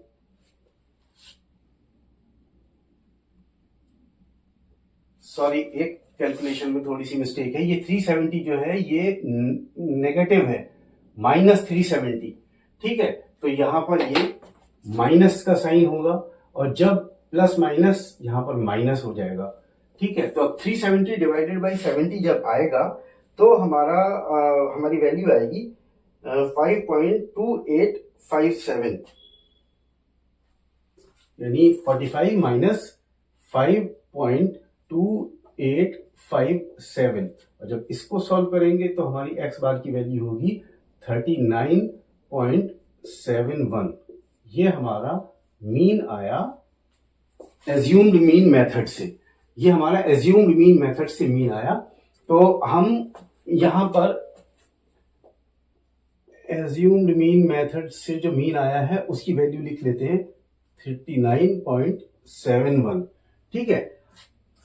sorry, एक कैलकुलेशन में थोड़ी सी मिस्टेक है। ये 370 जो है ये नेगेटिव है, -370। ठीक है, तो यहां पर ये माइनस का साइन होगा और जब प्लस माइनस यहां पर माइनस हो जाएगा। ठीक है, तो अब 370 डिवाइडेड बाई 70 जब आएगा तो हमारी वैल्यू आएगी 5.2857, यानी 45 माइनस 5.2857। और जब इसको सॉल्व करेंगे तो हमारी एक्स बार की वैल्यू होगी 39.71। ये हमारा मीन आया एज्यूम्ड मीन मेथड से। ये हमारा एज्यूम्ड मीन मेथड से मीन आया। तो हम यहां पर एज्यूम्ड मीन मेथड से जो मीन आया है उसकी वैल्यू लिख लेते हैं 39.71। ठीक है,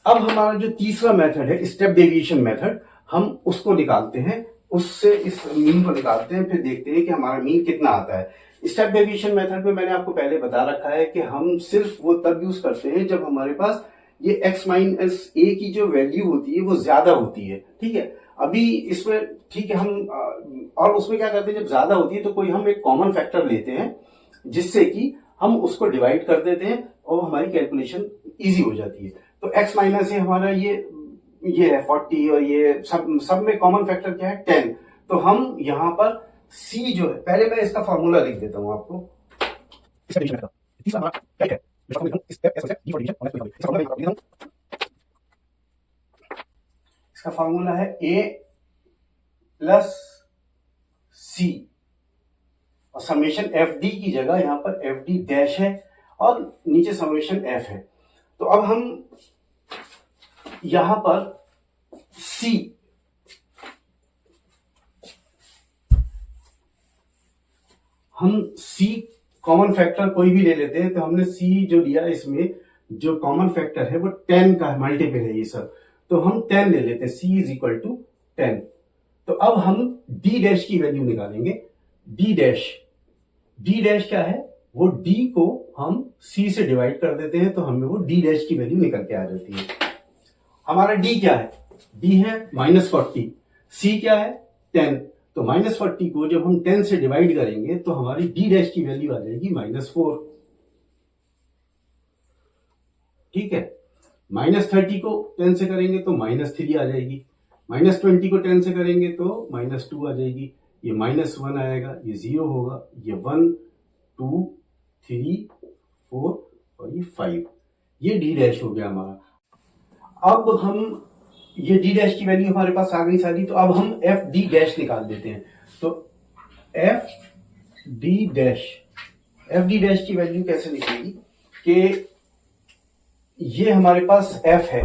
अब हमारा जो तीसरा मेथड है स्टेप डेविएशन मेथड, हम उसको निकालते हैं, उससे इस मीन को निकालते हैं, फिर देखते हैं कि हमारा मीन कितना आता है। स्टेप डेविएशन मेथड में मैंने आपको पहले बता रखा है कि हम सिर्फ वो तब यूज करते हैं जब हमारे पास ये x माइनस ए की जो वैल्यू होती है वो ज्यादा होती है। ठीक है, अभी इसमें ठीक है और उसमें क्या करते हैं, जब ज्यादा होती है तो कोई हम एक कॉमन फैक्टर लेते हैं जिससे कि हम उसको डिवाइड कर देते हैं और हमारी कैलकुलेशन इजी हो जाती है। तो x माइनस ए हमारा ये है 40 और ये सब में कॉमन फैक्टर क्या है 10। तो हम यहां पर c जो है, पहले मैं इसका फॉर्मूला लिख देता हूं आपको। इसका फॉर्मूला है a प्लस c और समेशन एफ डी की जगह यहां पर एफ डी डैश है और नीचे समेशन एफ है। तो अब हम यहां पर c कॉमन फैक्टर कोई भी ले लेते हैं। तो हमने c जो लिया इसमें जो कॉमन फैक्टर है वो 10 का मल्टीपल है ये सब, तो हम 10 ले लेते हैं, c इज इक्वल टू 10। तो अब हम d डैश की वैल्यू निकालेंगे। d डैश क्या है, वो d को हम c से डिवाइड कर देते हैं तो हमें वो d डैश की वैल्यू निकल के आ जाती है। हमारा d क्या है, d है -40, c क्या है 10। तो -40 को जब हम 10 से डिवाइड करेंगे तो हमारी d डैश की वैल्यू आ जाएगी -4। ठीक है, -30 को 10 से करेंगे तो -3 आ जाएगी, -20 को 10 से करेंगे तो -2 आ जाएगी, ये -1 आएगा, ये 0 होगा, ये 1 2 3 4 और ये 5, ये d डैश हो गया हमारा। अब हम ये d डैश की वैल्यू हमारे पास आ गई सारी, तो अब हम एफ डी डैश निकाल देते हैं। तो एफ डी डैश की वैल्यू कैसे निकलेगी कि ये हमारे पास f है,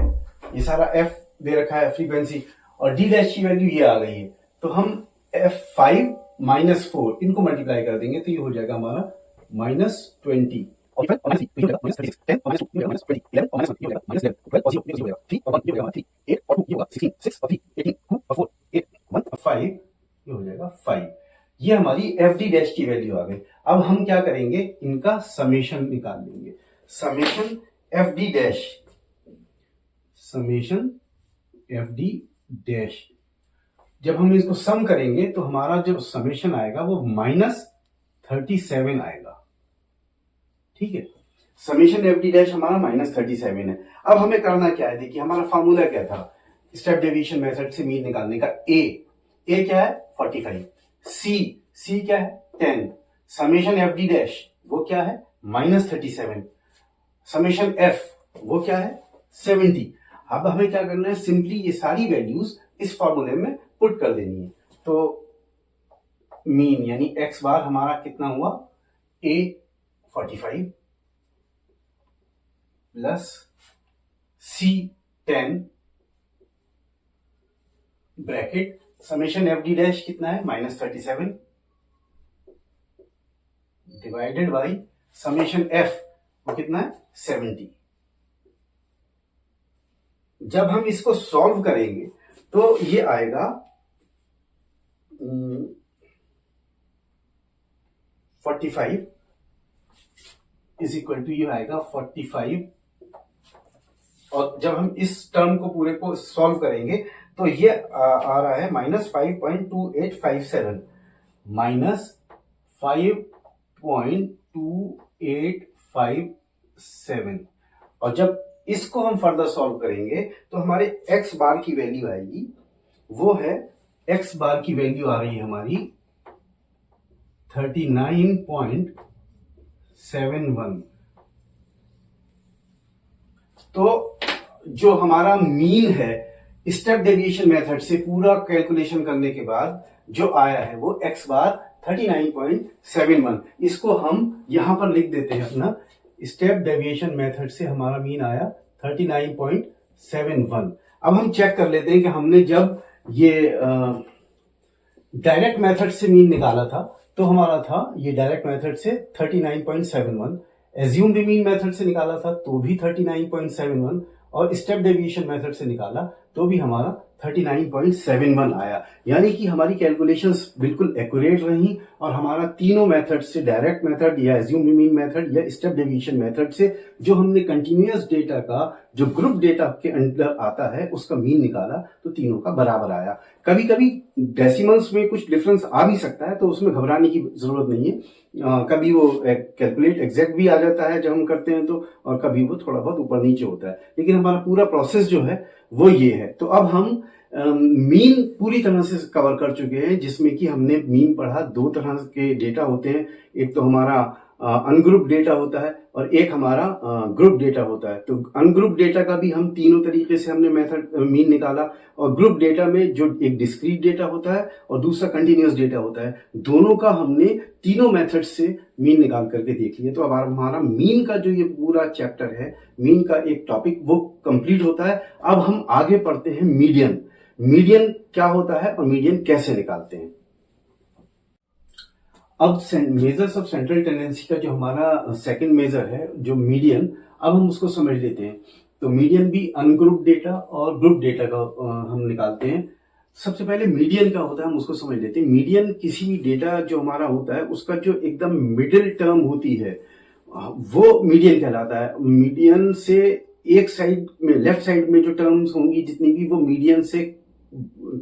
ये सारा f दे रखा है फ्रीक्वेंसी, और d डैश की वैल्यू ये आ गई है। तो हम f5 -4 इनको मल्टीप्लाई कर देंगे तो ये हो जाएगा हमारा -20 और ये हो जाएगा 5। ये हमारी एफ डी डैश की वैल्यू आ गई। अब हम क्या करेंगे, इनका समेशन निकाल लेंगे। समेशन एफ डी डैश जब हम इसको सम करेंगे तो हमारा जो समेशन आएगा वो -37 आएगा। ठीक है, समेशन एफ डी डैश हमारा -37 है। अब हमें करना क्या है, देखिए हमारा फॉर्मूला क्या था स्टेप डेविएशन मेथड से मीन निकालने का। ए क्या है 45, सी क्या है 10, समेशन एफ डी डैश वो क्या है -37, समेशन एफ वो क्या है 70। अब हमें क्या करना है, सिंपली ये सारी वैल्यूज इस फॉर्मूले में पुट कर देनी है। तो मीन यानी एक्स बार हमारा कितना हुआ, a 45 plus c 10 bracket summation F D dash कितना है -37 डिवाइडेड बाई समेशन एफ वो कितना है 70। जब हम इसको सॉल्व करेंगे तो ये आएगा 45 इज इक्वल टू, ये आएगा 45 और जब हम इस टर्म को पूरे को सॉल्व करेंगे तो ये आ रहा है -5.2857, -5.2857। और जब इसको हम फर्दर सॉल्व करेंगे तो हमारे एक्स बार की वैल्यू आएगी, वो है एक्स बार की वैल्यू आ रही है हमारी 39.71। तो जो हमारा मीन है स्टेप डेविएशन मेथड से पूरा कैलकुलेशन करने के बाद जो आया है वो एक्स बार 39.71। इसको हम यहां पर लिख देते हैं अपना स्टेप डेविएशन मेथड से हमारा मीन आया 39.71। अब हम चेक कर लेते हैं कि हमने जब ये डायरेक्ट मेथड से मीन निकाला था तो हमारा था ये डायरेक्ट मेथड से 39.71, एज्यूम्ड मीन मेथड से निकाला था तो भी 39.71, और स्टेप डेविएशन मेथड से निकाला तो भी हमारा 39.71 आया। यानी कि हमारी कैलकुलेशंस बिल्कुल एक्यूरेट रही और हमारा तीनों मेथड से, डायरेक्ट मेथड या एज्यूम्ड मीन मेथड या स्टेप डेविएशन मेथड से, जो हमने कंटिन्यूअस डेटा का जो ग्रुप डेटा के अंदर आता है उसका मीन निकाला तो तीनों का बराबर आया। कभी कभी डेसिमल्स में कुछ डिफरेंस आ भी सकता है तो उसमें घबराने की जरूरत नहीं है। कभी वो कैलकुलेट एग्जैक्ट भी आ जाता है जब हम करते हैं तो, और कभी वो थोड़ा बहुत ऊपर नीचे होता है, लेकिन हमारा पूरा प्रोसेस जो है वो ये है। तो अब हम मीन पूरी तरह से कवर कर चुके हैं, जिसमें कि हमने मीन पढ़ा। दो तरह के डेटा होते हैं, एक तो हमारा अनग्रुप डेटा होता है और एक हमारा ग्रुप डेटा होता है। तो अनग्रुप डेटा का भी हम तीनों तरीके से हमने मेथड मीन निकाला, और ग्रुप डेटा में जो एक डिस्क्रीट डेटा होता है और दूसरा कंटिन्यूअस डेटा होता है, दोनों का हमने तीनों मेथड से मीन निकाल करके देख लिया। तो अब हमारा मीन का जो ये पूरा चैप्टर है, मीन का एक टॉपिक, वो कंप्लीट होता है। अब हम आगे पढ़ते हैं मीडियन। मीडियन क्या होता है और मीडियन कैसे निकालते हैं। अब मेजर्स ऑफ सेंट्रल टेंडेंसी का जो हमारा सेकंड मेजर है, जो मीडियन, अब हम उसको समझ लेते हैं। तो मीडियन भी अनग्रुप डेटा और ग्रुप डेटा का हम निकालते हैं। सबसे पहले मीडियन का होता है, हम उसको समझ लेते हैं। मीडियन किसी भी डेटा जो हमारा होता है उसका जो एकदम मिडिल टर्म होती है वो मीडियन कहलाता है। मीडियन से एक साइड में, लेफ्ट साइड में जो टर्म्स होंगी जितनी भी, वो मीडियन से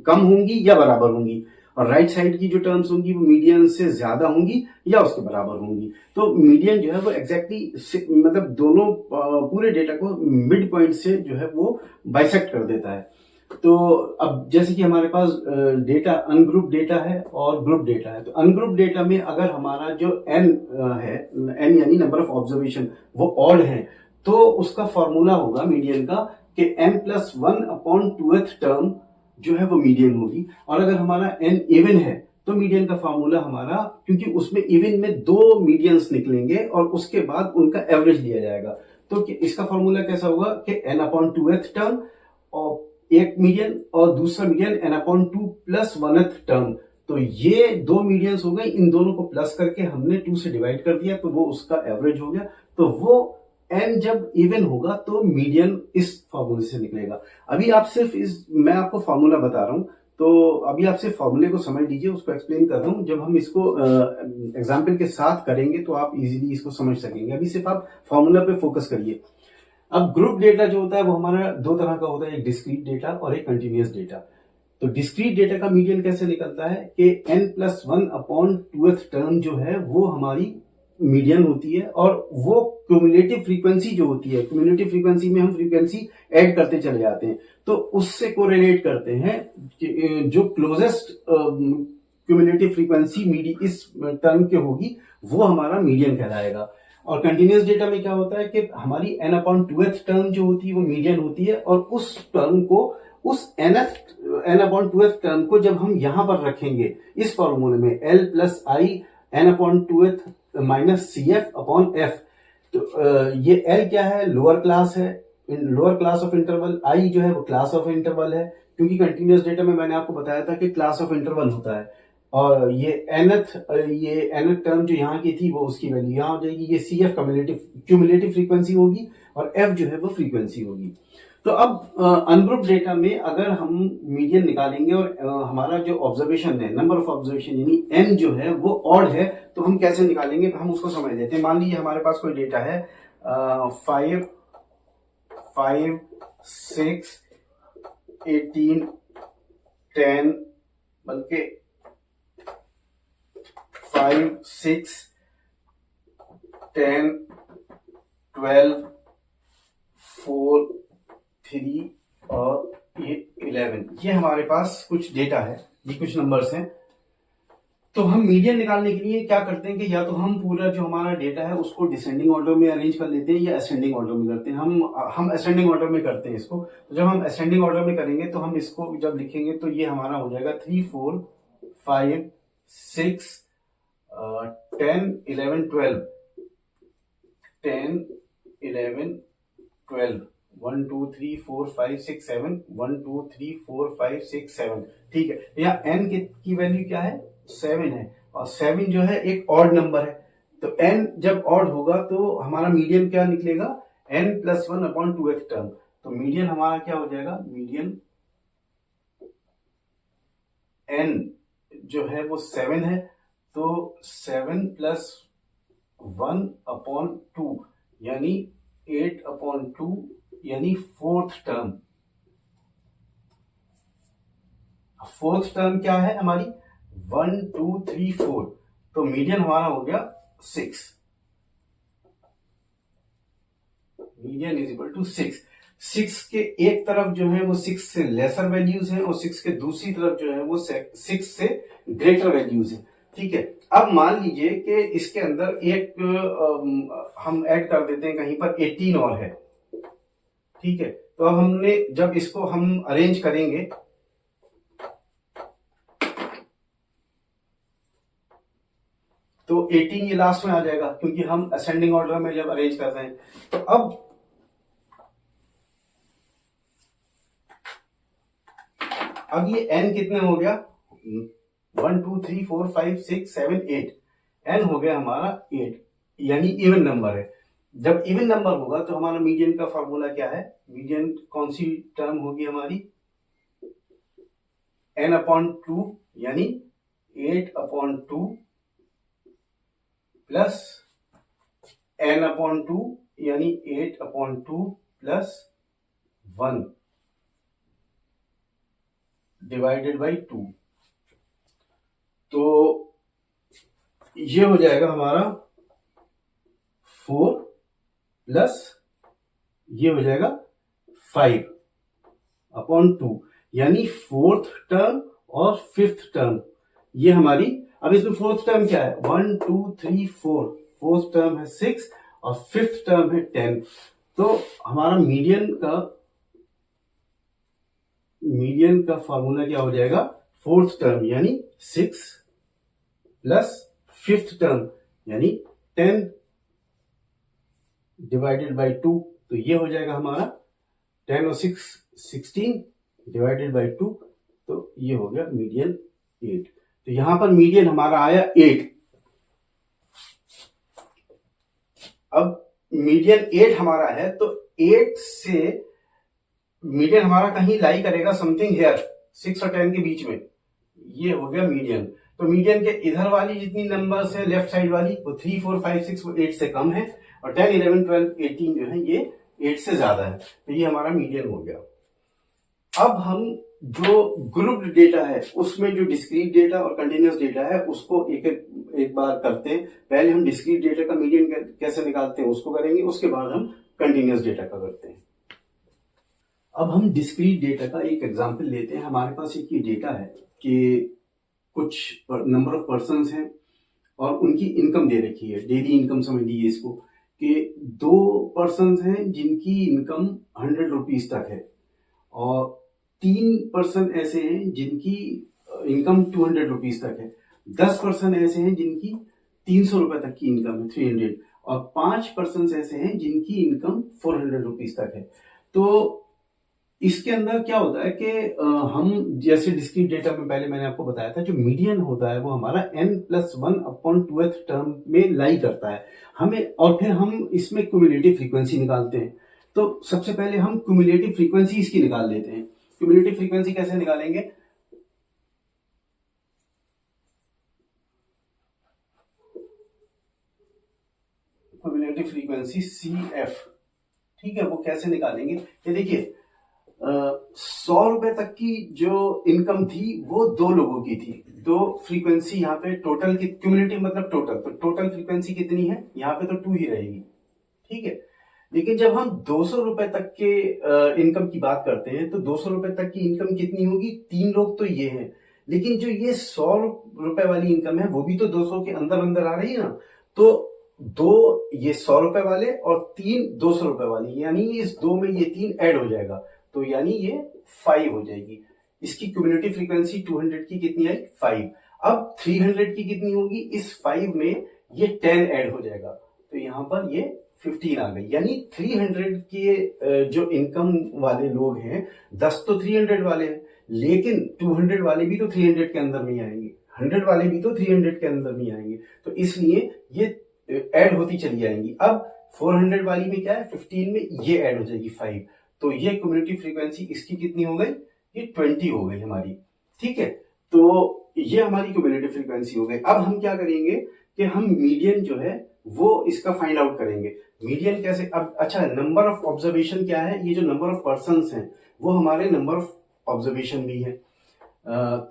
कम होंगी या बराबर होंगी, और राइट साइड की जो टर्म्स होंगी वो मीडियन से ज्यादा होंगी या उसके बराबर होंगी। तो मीडियन जो है वो एग्जैक्टली मतलब दोनों पूरे डेटा को मिड पॉइंट से जो है वो बाइसेक्ट कर देता है। तो अब जैसे कि हमारे पास डेटा अनग्रुप डेटा है और ग्रुप डेटा है, तो अनग्रुप डेटा में अगर हमारा जो एन है, एन यानी नंबर ऑफ ऑब्जर्वेशन, वो ऑड है, तो उसका फॉर्मूला होगा मीडियन का कि n+1/2th टर्म जो है वो मीडियन होगी। और अगर हमारा एन इवन है तो मीडियन का फॉर्मूला हमारा, क्योंकि उसमें इवन में दो मीडियंस निकलेंगे और उसके बाद उनका एवरेज लिया जाएगा, तो इसका फॉर्मूला कैसा होगा कि n/2th टर्म और एक मीडियन और दूसरा मीडियन n/2 + 1th टर्म। तो ये दो मीडियंस हो गए, इन दोनों को प्लस करके हमने 2 से डिवाइड कर दिया तो वो उसका एवरेज हो गया। तो वो एन जब इवन होगा तो मीडियन इस फॉर्मूले से निकलेगा। अभी आप सिर्फ मैं आपको फॉर्मूला बता रहा हूं, तो अभी आप सिर्फ फॉर्मूले को समझ लीजिए, उसको एक्सप्लेन कर रहा हूं। जब हम इसको एग्जाम्पल के साथ करेंगे तो आप इजीली इसको समझ सकेंगे। अभी सिर्फ आप फॉर्मूला पे फोकस करिए। अब ग्रुप डेटा जो होता है वो हमारा दो तरह का होता है, एक डिस्क्रीट डेटा और एक कंटिन्यूअस डेटा। तो डिस्क्रीट डेटा का मीडियन कैसे निकलता है कि n+1/2th टर्म जो है वो हमारी मीडियन होती है, और वो क्यूमुलेटिव फ्रीक्वेंसी जो होती है, क्यूमुलेटिव फ्रीक्वेंसी में हम फ्रीक्वेंसी ऐड करते चले जाते हैं, तो उससे कोरिलेट करते हैं जो क्लोजेस्ट क्यूमुलेटिव फ्रीक्वेंसी इस टर्म के होगी वो हमारा मीडियन कहलाएगा। और कंटिन्यूअस डेटा में क्या होता है कि हमारी n/2th टर्म जो होती है वो मीडियन होती है, और उस टर्म को, उस n/2th टर्म को जब हम यहां पर रखेंगे इस फॉर्मूले में l+i n/2th -cf/f, तो ये L क्या है, लोअर क्लास है, lower class of interval. I जो है वो क्लास ऑफ इंटरवल है, क्योंकि कंटिन्यूअस डेटा में मैंने आपको बताया था कि क्लास ऑफ इंटरवल होता है। और ये nth टर्म जो यहाँ की थी वो उसकी वैल्यू यहाँ हो जाएगी। ये CF क्यूमुलेटिव फ्रीक्वेंसी होगी और F जो है वो फ्रीक्वेंसी होगी। तो अब अनग्रुप डेटा में अगर हम मीडियन निकालेंगे और हमारा जो ऑब्जर्वेशन है, नंबर ऑफ ऑब्जर्वेशन यानी n जो है वो ऑड है, तो हम कैसे निकालेंगे, हम उसको समझ लेते हैं। मान लीजिए हमारे पास कोई डेटा है 5 6, 18, 10, बल्कि 5, 6, 10, 12, 4, 3 और ये 11। ये हमारे पास कुछ डेटा है, ये कुछ नंबर्स हैं। तो हम मीडियन निकालने के लिए क्या करते हैं कि या तो हम पूरा जो हमारा डेटा है उसको डिसेंडिंग ऑर्डर में अरेंज कर लेते हैं या असेंडिंग ऑर्डर में करते हैं। हम असेंडिंग ऑर्डर में करते हैं इसको। तो जब हम असेंडिंग ऑर्डर में करेंगे तो हम इसको जब लिखेंगे तो ये हमारा हो जाएगा 3, 4, 5, 6, 10, 11, 12, 10, 11, 12, 1, 2, 3, 4, 5, 6, 7, 1, 2, 3, 4, 5, 6, 7। ठीक है, यहाँ n की वैल्यू क्या है? 7 है, और 7 जो है एक ऑड नंबर है। तो n जब ऑड होगा तो हमारा मीडियन क्या निकलेगा? n + 1/2th term. तो मीडियन हमारा क्या हो जाएगा? मीडियन n जो है वो 7 है, तो 7 + 1/2 यानी 8/2 यानी फोर्थ टर्म। फोर्थ टर्म क्या है हमारी? 1, 2, 3, 4। तो मीडियन हमारा हो गया 6। मीडियन = 6। 6 के एक तरफ जो है वो 6 से लेसर वैल्यूज है और 6 के दूसरी तरफ जो है वो 6 से ग्रेटर वैल्यूज है। ठीक है, अब मान लीजिए कि इसके अंदर एक हम ऐड कर देते हैं कहीं पर 18 और है। ठीक है, तो अब हमने जब इसको हम अरेंज करेंगे तो 18 ये लास्ट में आ जाएगा क्योंकि हम असेंडिंग ऑर्डर में जब अरेंज कर रहे हैं। तो अब ये n कितने हो गया? 1, 2, 3, 4, 5, 6, 7, 8। n हो गया हमारा 8, यानी इवन नंबर है। जब इवन नंबर होगा तो हमारा मीडियन का फॉर्मूला क्या है? मीडियन कौन सी टर्म होगी हमारी? n/2 यानी 8/2 प्लस n/2 यानी 8/2 प्लस 1 डिवाइडेड बाई 2। तो ये हो जाएगा हमारा 4 प्लस ये हो जाएगा 5/2 यानी फोर्थ टर्म और फिफ्थ टर्म ये हमारी। अब इसमें फोर्थ टर्म क्या है? 1, 2, 3, 4। फोर्थ टर्म है 6 और फिफ्थ टर्म है 10। तो हमारा मीडियन का फॉर्मूला क्या हो जाएगा? फोर्थ टर्म यानी 6 प्लस फिफ्थ टर्म यानी 10 डिवाइडेड बाई 2। तो ये हो जाएगा हमारा 10 और 6 16 डिवाइडेड बाई 2। तो ये हो गया मीडियन 8। तो यहां पर मीडियन हमारा आया 8। अब मीडियन 8 हमारा है तो 8 से मीडियन हमारा कहीं लाई करेगा समथिंग हेयर 6 और 10 के बीच में। ये हो गया मीडियन। तो मीडियन के इधर वाली जितनी नंबर्स है लेफ्ट साइड वाली वो 3, 4, 5, 6 वो 8 से कम है, और 10, 11, 12, 18 जो है ये 8 से ज्यादा है। तो ये हमारा मीडियन हो गया। अब हम जो ग्रुप्ड डेटा है उसमें जो डिस्क्रीट डेटा और कंटिन्यूअस डेटा है उसको एक बार करते हैं। पहले हम डिस्क्रीट डेटा का मीडियन कैसे निकालते हैं उसको करेंगे, उसके बाद हम कंटिन्यूअस डेटा का करते हैं। अब हम डिस्क्रीट डेटा का एक एग्जांपल लेते हैं। हमारे पास एक ये डेटा है कि कुछ नंबर ऑफ पर्सन्स हैं और उनकी इनकम दे रखी है, डेली इनकम समझ लीजिए इसको, कि 2 पर्सन्स हैं जिनकी इनकम 100 रुपीज तक है, और 3 पर्सन ऐसे हैं जिनकी इनकम 200 रुपीज तक है। 10 पर्सन ऐसे हैं जिनकी 300 रुपए तक की इनकम है, 300, और 5 पर्सन ऐसे हैं जिनकी इनकम 400 रुपीज तक है। तो इसके अंदर क्या होता है कि हम जैसे डिस्क्रीट डेटा में पहले मैंने आपको बताया था, जो मीडियन होता है वो हमारा n+1/2th टर्म में लाई करता है हमें, और फिर हम इसमें क्यूमुलेटिव फ्रीक्वेंसी निकालते हैं। तो सबसे पहले हम क्यूमुलेटिव फ्रीक्वेंसी इसकी निकाल लेते हैं। क्यूमुलेटिव फ्रीक्वेंसी कैसे निकालेंगे? Cumulative frequency CF। ठीक है, वो कैसे निकालेंगे? ये देखिए, 100 रुपए तक की जो इनकम थी वो 2 लोगों की थी। तो फ्रीक्वेंसी यहाँ पे टोटल की क्यूमुलेटिव मतलब टोटल, तो टोटल फ्रीक्वेंसी कितनी है यहाँ पे, तो 2 ही रहेगी, ठीक है। लेकिन जब हम 200 रुपए तक के इनकम की बात करते हैं तो 200 रुपए तक की इनकम कितनी होगी, 3 लोग तो ये हैं, लेकिन जो ये 100 रुपए वाली इनकम है वो भी तो 200 के अंदर अंदर आ रही है ना। तो 2 ये 100 रुपए वाले और 3 200 रुपए वाली, यानी इस 2 में ये 3 ऐड हो जाएगा, तो यानी ये 5 हो जाएगी। इसकी क्यूमुलेटिव फ्रीक्वेंसी 200 की कितनी आई, 5। अब 300 की कितनी होगी, इस 5 में ये 10 ऐड हो जाएगा, तो यहां पर ये 15 आ गई। यानी 300 के जो इनकम वाले लोग हैं, 10 तो 300 वाले हैं, लेकिन 200 वाले भी तो 300 के अंदर नहीं आएंगे, 100 वाले भी तो 300 के अंदर नहीं आएंगे, तो इसलिए ये ऐड होती चली जाएंगी। अब 400 वाली में क्या है, 15 में ये ऐड हो जाएगी 5, तो ये क्यूमुलेटिव फ्रीक्वेंसी इसकी कितनी हो गई, ये 20 हो गई हमारी, ठीक है। तो ये हमारी क्यूमुलेटिव फ्रीक्वेंसी हो गई। अब हम क्या करेंगे कि हम मीडियन जो है वो इसका फाइंड आउट करेंगे। मीडियन कैसे, अब अच्छा नंबर ऑफ ऑब्जर्वेशन क्या है, ये जो नंबर ऑफ पर्संस हैं वो हमारे नंबर ऑफ ऑब्जर्वेशन भी है।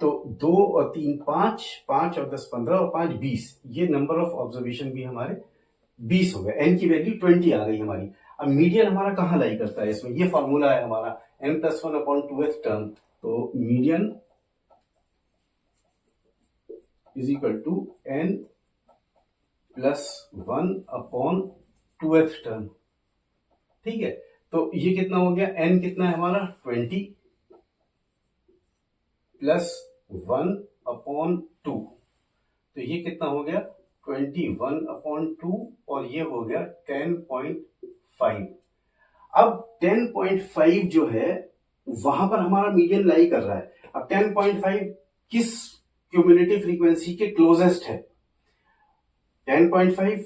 तो 2 और 3 5, 5 और 10 15 और 5 20, ये नंबर ऑफ ऑब्जर्वेशन भी हमारे 20 हो गए। एन की वैल्यू 20 आ गई हमारी। अब मीडियन हमारा कहाँ लाई करता है इसमें, ये फॉर्मूला है हमारा n+1/2th टर्म, तो median is equal to n+1/2th term, ठीक है। तो ये कितना हो गया, n कितना है हमारा 20 +1/2, तो ये कितना हो गया 21/2 और ये हो गया 10.5। अब 10.5 जो है वहां पर हमारा मीडियन लाई कर रहा है। अब 10.5 किस क्यूमुलेटिव फ्रीक्वेंसी के क्लोजेस्ट है, 10.5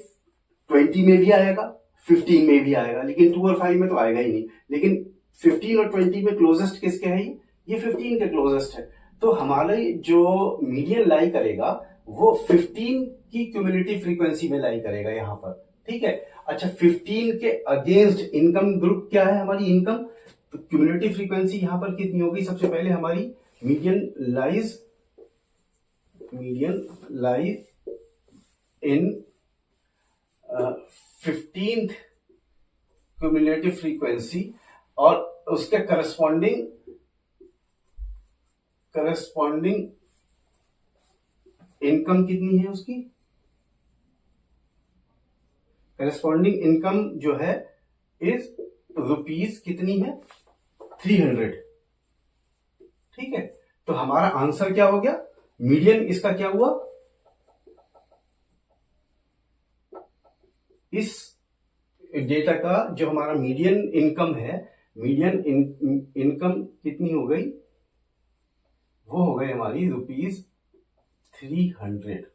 20 में भी आएगा, 15 में भी आएगा, लेकिन 2 और 5 में तो आएगा ही नहीं। लेकिन 15 और 20 में क्लोजेस्ट किसके है, ये 15 के क्लोजेस्ट है। तो हमारे जो मीडियन लाई करेगा वो 15 की क्यूमुलेटिव फ्रीक्वेंसी में लाई करेगा यहां पर, ठीक है। अच्छा 15 के अगेंस्ट इनकम ग्रुप क्या है हमारी इनकम, तो क्यूमुलेटिव फ्रीक्वेंसी यहां पर कितनी होगी, सबसे पहले हमारी median lies in 15th cumulative frequency और उसके करस्पॉन्डिंग इनकम कितनी है, उसकी करस्पॉन्डिंग इनकम जो है इज रुपीज कितनी है 300, ठीक है। तो हमारा आंसर क्या हो गया, मीडियन इसका क्या हुआ, इस डेटा का जो हमारा मीडियन इनकम है, मीडियन इनकम कितनी हो गई, वो हो गई हमारी ₹300।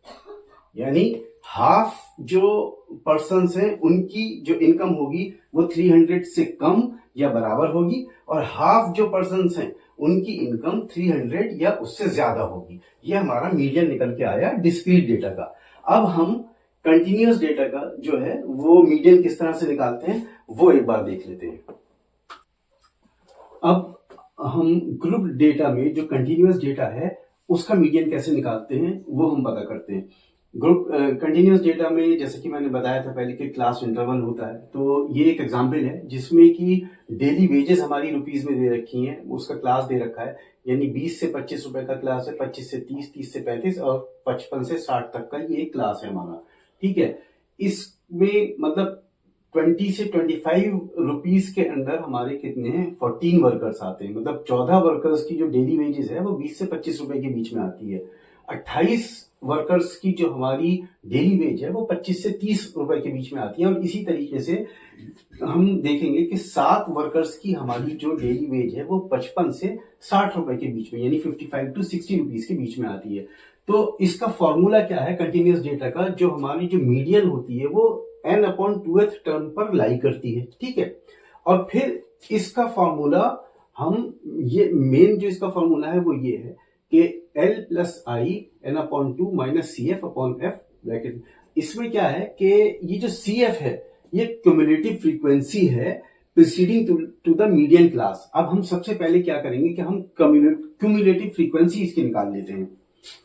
यानी हाफ जो पर्सन्स हैं उनकी जो इनकम होगी वो 300 से कम या बराबर होगी, और हाफ जो पर्सन्स हैं उनकी इनकम 300 या उससे ज्यादा होगी। ये हमारा मीडियन निकल के आया डिस्क्रीट डेटा का। अब हम कंटिन्यूअस डेटा का जो है वो मीडियन किस तरह से निकालते हैं वो एक बार देख लेते हैं। अब हम ग्रुप डेटा में जो कंटिन्यूअस डेटा है उसका मीडियन कैसे निकालते हैं वो हम पता करते हैं। ग्रुप कंटिन्यूअस डेटा में जैसे कि मैंने बताया था पहले कि क्लास इंटरवल होता है, तो ये एक एग्जांपल है जिसमें कि डेली वेजेस हमारी रुपीज में दे रखी हैं, उसका क्लास दे रखा है, यानी 20 से 25 रुपए का क्लास है, 25 से 30, 30 से 35 और 55 से 60 तक का ये क्लास है हमारा, ठीक है। इसमें मतलब 20 से 25 रुपीज के अंदर हमारे कितने हैं 14 वर्कर्स आते हैं, मतलब 14 वर्कर्स की जो डेली वेजेस है वो 20 से 25 रुपए के बीच में आती है। 28 वर्कर्स की जो हमारी डेली वेज है वो 25 से 30 रुपए के बीच में आती है। और इसी तरीके से हम देखेंगे कि 7 वर्कर्स की हमारी जो डेली वेज है वो 55 से 60 रुपए के बीच में, यानी 55 to 60 रुपीज के बीच में आती है। तो इसका फॉर्मूला क्या है कंटिन्यूअस डेटा का, जो हमारी जो मीडियन होती है वो n/2th टर्म पर लाई करती है, ठीक है। और फिर इसका फॉर्मूला हम ये मेन जो इसका फॉर्मूला है वो ये है कि L+I n/2 - CF/F ब्रैकेट। इसमें क्या है कि ये जो CF है ये क्यूमुलेटिव फ्रीक्वेंसी है preceding to the median class. अब हम सबसे पहले क्या करेंगे कि हम क्यूमुलेटिव फ्रीक्वेंसी इसकी निकाल लेते हैं।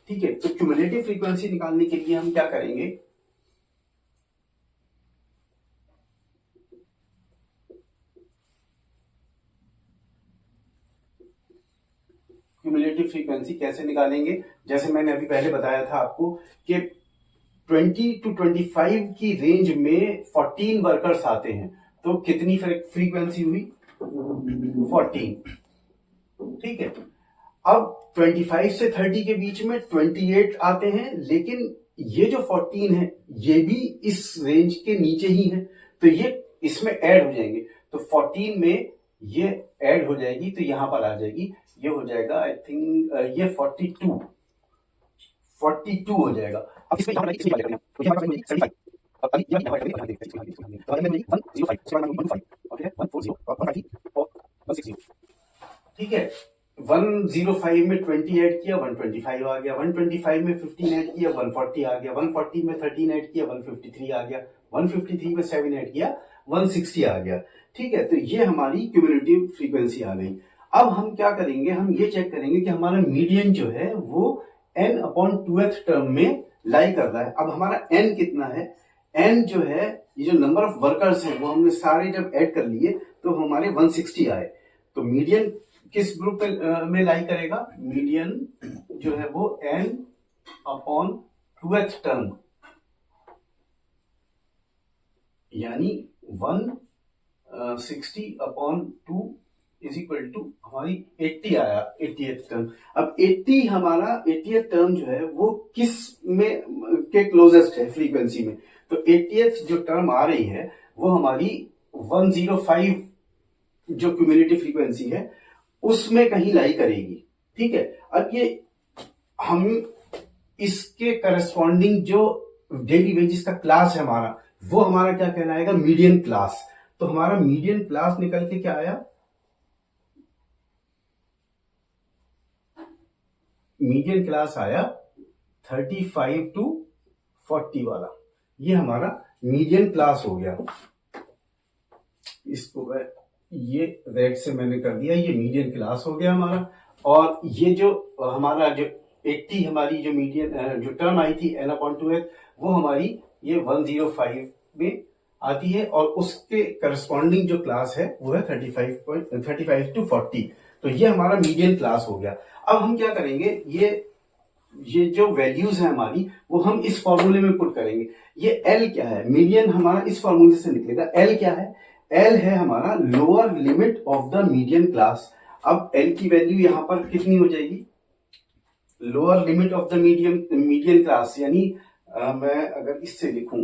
ठीक है, तो क्यूमुलेटिव फ्रीक्वेंसी निकालने के लिए हम क्या करेंगे, क्यूमुलेटिव फ्रीक्वेंसी कैसे निकालेंगे, जैसे मैंने अभी पहले बताया था आपको कि 20 to 25 की रेंज में 14 वर्कर्स आते हैं, तो कितनी फ्रीक्वेंसी हुई, 14। ठीक है, अब 25 से 30 के बीच में 28 आते हैं, लेकिन ये जो 14 है ये भी इस रेंज के नीचे ही है, तो ये इसमें ऐड हो जाएंगे, तो 14 में ये ऐड हो जाएगी, तो यहां पर आ जाएगी, ये हो जाएगा आई थिंक ये 42 हो जाएगा। अब इसमें यहां पर इसमें क्या करेंगे, तो यहां पर 75, अब अभी यहां पर करेंगे, तो हमारे में 105, उसके बाद 125 और है 140 और 150 और 160। ठीक है, 105 में 20 ऐड किया 125 आ गया, 125 में 15 ऐड किया 140 आ गया, 140 में 13 ऐड किया 153 आ गया, 153 में 7 ऐड किया 160 आ गया। ठीक है, तो ये हमारी क्यूमुलेटिव फ्रीक्वेंसी आ गई। अब हम क्या करेंगे, हम ये चेक करेंगे कि हमारा मीडियन जो है वो n/2th टर्म में लाई कर रहा है। अब हमारा n कितना है, n जो है, ये जो नंबर ऑफ वर्कर्स है वो हमने सारे जब ऐड कर लिए तो हमारे 160 आए। तो मीडियन किस ग्रुप में लाई करेगा, मीडियन जो है वो n/2th टर्म, यानी 160/2 इज इक्वल टू हमारी 80 आया, 80th टर्म। अब 80 हमारा 80th टर्म जो है वो किस में के क्लोजेस्ट है फ्रीक्वेंसी में, तो 80th जो टर्म आ रही है वो हमारी 105 जो क्यूमुलेटिव फ्रीक्वेंसी है उसमें कहीं लाई करेगी। ठीक है, अब ये हम इसके करस्पॉन्डिंग जो डेली वेजेस का क्लास है हमारा, वो हमारा क्या कहलाएगा, मीडियन क्लास। तो हमारा मीडियन क्लास निकल के क्या आया, मीडियन क्लास आया 35 to 40 वाला, ये हमारा मीडियन क्लास हो गया। इसको ये रेड से मैंने कर दिया, ये मीडियन क्लास हो गया हमारा। और ये जो हमारा जो 80 हमारी जो मीडियन जो टर्म आई थी n/2h, वो हमारी ये 105 में आती है, और उसके करस्पॉन्डिंग जो क्लास है वो है 35 to 40। तो ये हमारा मीडियन क्लास हो गया। अब हम क्या करेंगे, ये जो वैल्यूज है हमारी वो हम इस फॉर्मूले में पुट करेंगे। ये L क्या है, मीडियन हमारा इस फॉर्मूले से निकलेगा। L क्या है, L है हमारा lower limit of the median class. अब L की वैल्यू यहां पर कितनी हो जाएगी, lower limit of the median class, यानी मैं अगर इससे लिखूं,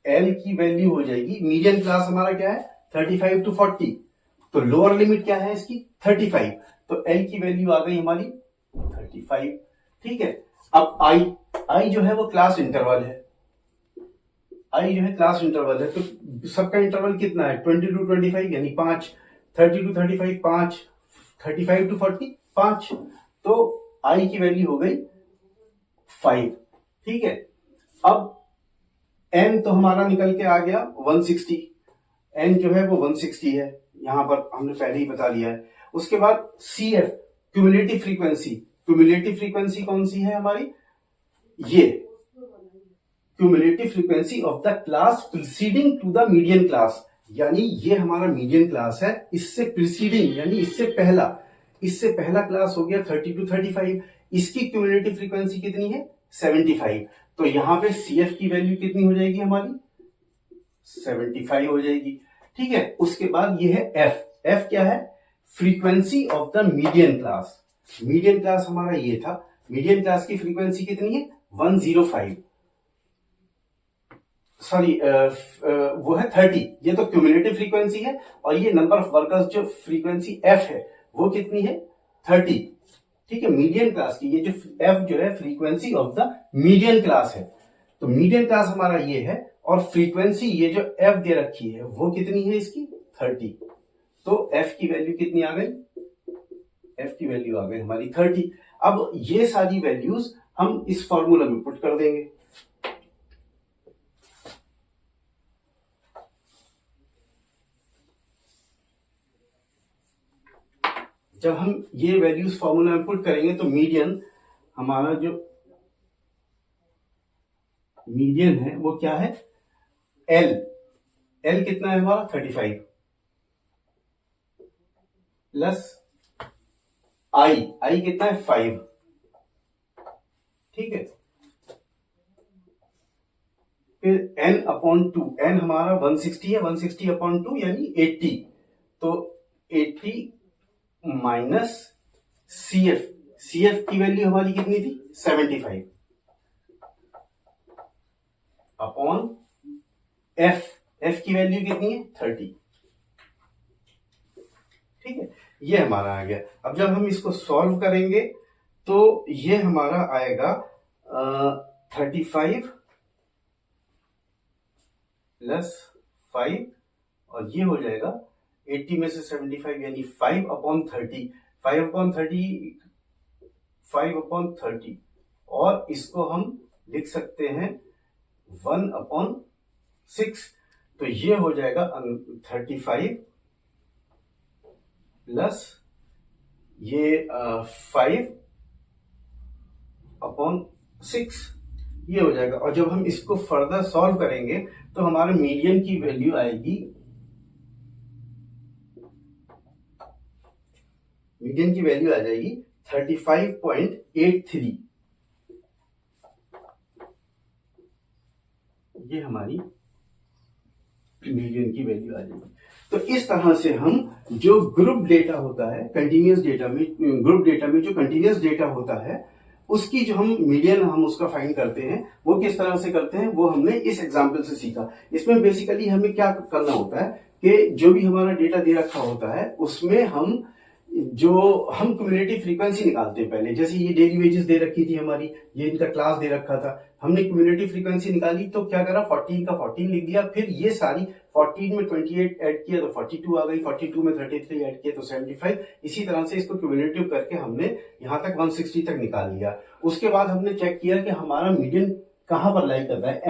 L की वैल्यू हो जाएगी, मीडियन क्लास हमारा क्या है 35 to 40, तो लोअर लिमिट क्या है इसकी 35, तो L की वैल्यू आ गई हमारी 35। ठीक है, अब I जो है वो क्लास इंटरवल है, I जो है क्लास इंटरवल है, तो सबका इंटरवल कितना है 20 to 25 यानी 5, 30 to 35 5, 35 to 40 5, तो I की वैल्यू हो गई 5। ठीक है, अब N तो हमारा निकल के आ गया 160, N जो है वो 160 है, यहां पर हमने पहले ही बता दिया है। उसके बाद CF cumulative frequency, cumulative frequency कौन सी है हमारी, ये cumulative frequency of the class preceding to the median class, यानी ये हमारा मीडियन क्लास है, इससे प्रीसीडिंग यानी इससे पहला क्लास हो गया 30 to 35, इसकी क्यूमुलेटिव फ्रीक्वेंसी कितनी है 75, तो यहां पे CF की वैल्यू कितनी हो जाएगी हमारी 75 हो जाएगी। ठीक है, उसके बाद ये है F क्या है, frequency of the median class. Median class हमारा ये था, मीडियन क्लास की फ्रीक्वेंसी कितनी है 105, सॉरी वो है 30, ये तो क्यूमुलेटिव फ्रीक्वेंसी है, और ये नंबर ऑफ वर्कर्स जो फ्रीक्वेंसी F है वो कितनी है 30। ठीक है, मीडियन क्लास की ये जो F जो है frequency of the median class है, तो मीडियन क्लास हमारा ये है, और फ्रीक्वेंसी ये जो F दे रखी है वो कितनी है इसकी 30, तो F की वैल्यू कितनी आ गई, F की वैल्यू आ गई हमारी 30। अब ये सारी वैल्यूज हम इस फॉर्मूला में पुट कर देंगे। जब हम ये वैल्यूज फॉर्मूला में पुट करेंगे तो मीडियन हमारा जो मीडियन है वो क्या है, एल। एल कितना है हमारा 35 प्लस आई कितना है 5, ठीक है। फिर n अपॉन 2, n हमारा 160 है, 160 अपॉन 2 यानी 80, तो 80 माइनस CF की वैल्यू हमारी कितनी थी 75 अपॉन F की वैल्यू कितनी है 30, ठीक है। ये हमारा आ गया। अब जब हम इसको सॉल्व करेंगे तो ये हमारा आएगा 35 प्लस 5 और ये हो जाएगा 80 में से 75 यानी 5 अपॉन 30, 5 अपॉन 30, 5 अपॉन 30 और इसको हम लिख सकते हैं 1 अपॉन 6, तो ये हो जाएगा 35 प्लस ये 5 अपॉन 6, ये हो जाएगा। और जब हम इसको फर्दर सॉल्व करेंगे तो हमारे मीडियन की वैल्यू आएगी, मीडियन की वैल्यू आ जाएगी 35.83, ये हमारी मीडियन की वैल्यू आ जाएगी। तो इस तरह से हम जो ग्रुप डेटा होता है कंटिन्यूअस डेटा में, ग्रुप डेटा में जो कंटिन्यूअस डेटा होता है उसकी जो हम मीडियन हम उसका फाइंड करते हैं, वो किस तरह से करते हैं वो हमने इस एग्जांपल से सीखा। इसमें बेसिकली हमें क्या करना होता है कि जो भी हमारा डेटा दे रखा होता है उसमें हम क्यूमुलेटिव फ्रीक्वेंसी निकालते हैं पहले। जैसे ये डेली वेजेस दे रखी थी हमारी, ये इनका क्लास दे रखा था, हमने क्यूमुलेटिव फ्रीक्वेंसी निकाली तो क्या करा 14 का 14 लिख दिया, फिर ये सारी 14 में 28 ऐड किया तो 42 आ गई, 42 में 33 ऐड किया तो 75, इसी तरह से इसको क्यूमुलेटिव करके हमने यहां तक 160 तक निकाल लिया। उसके बाद हमने चेक किया कि हमारा मीडियन कहां पर लाई कर रहा है,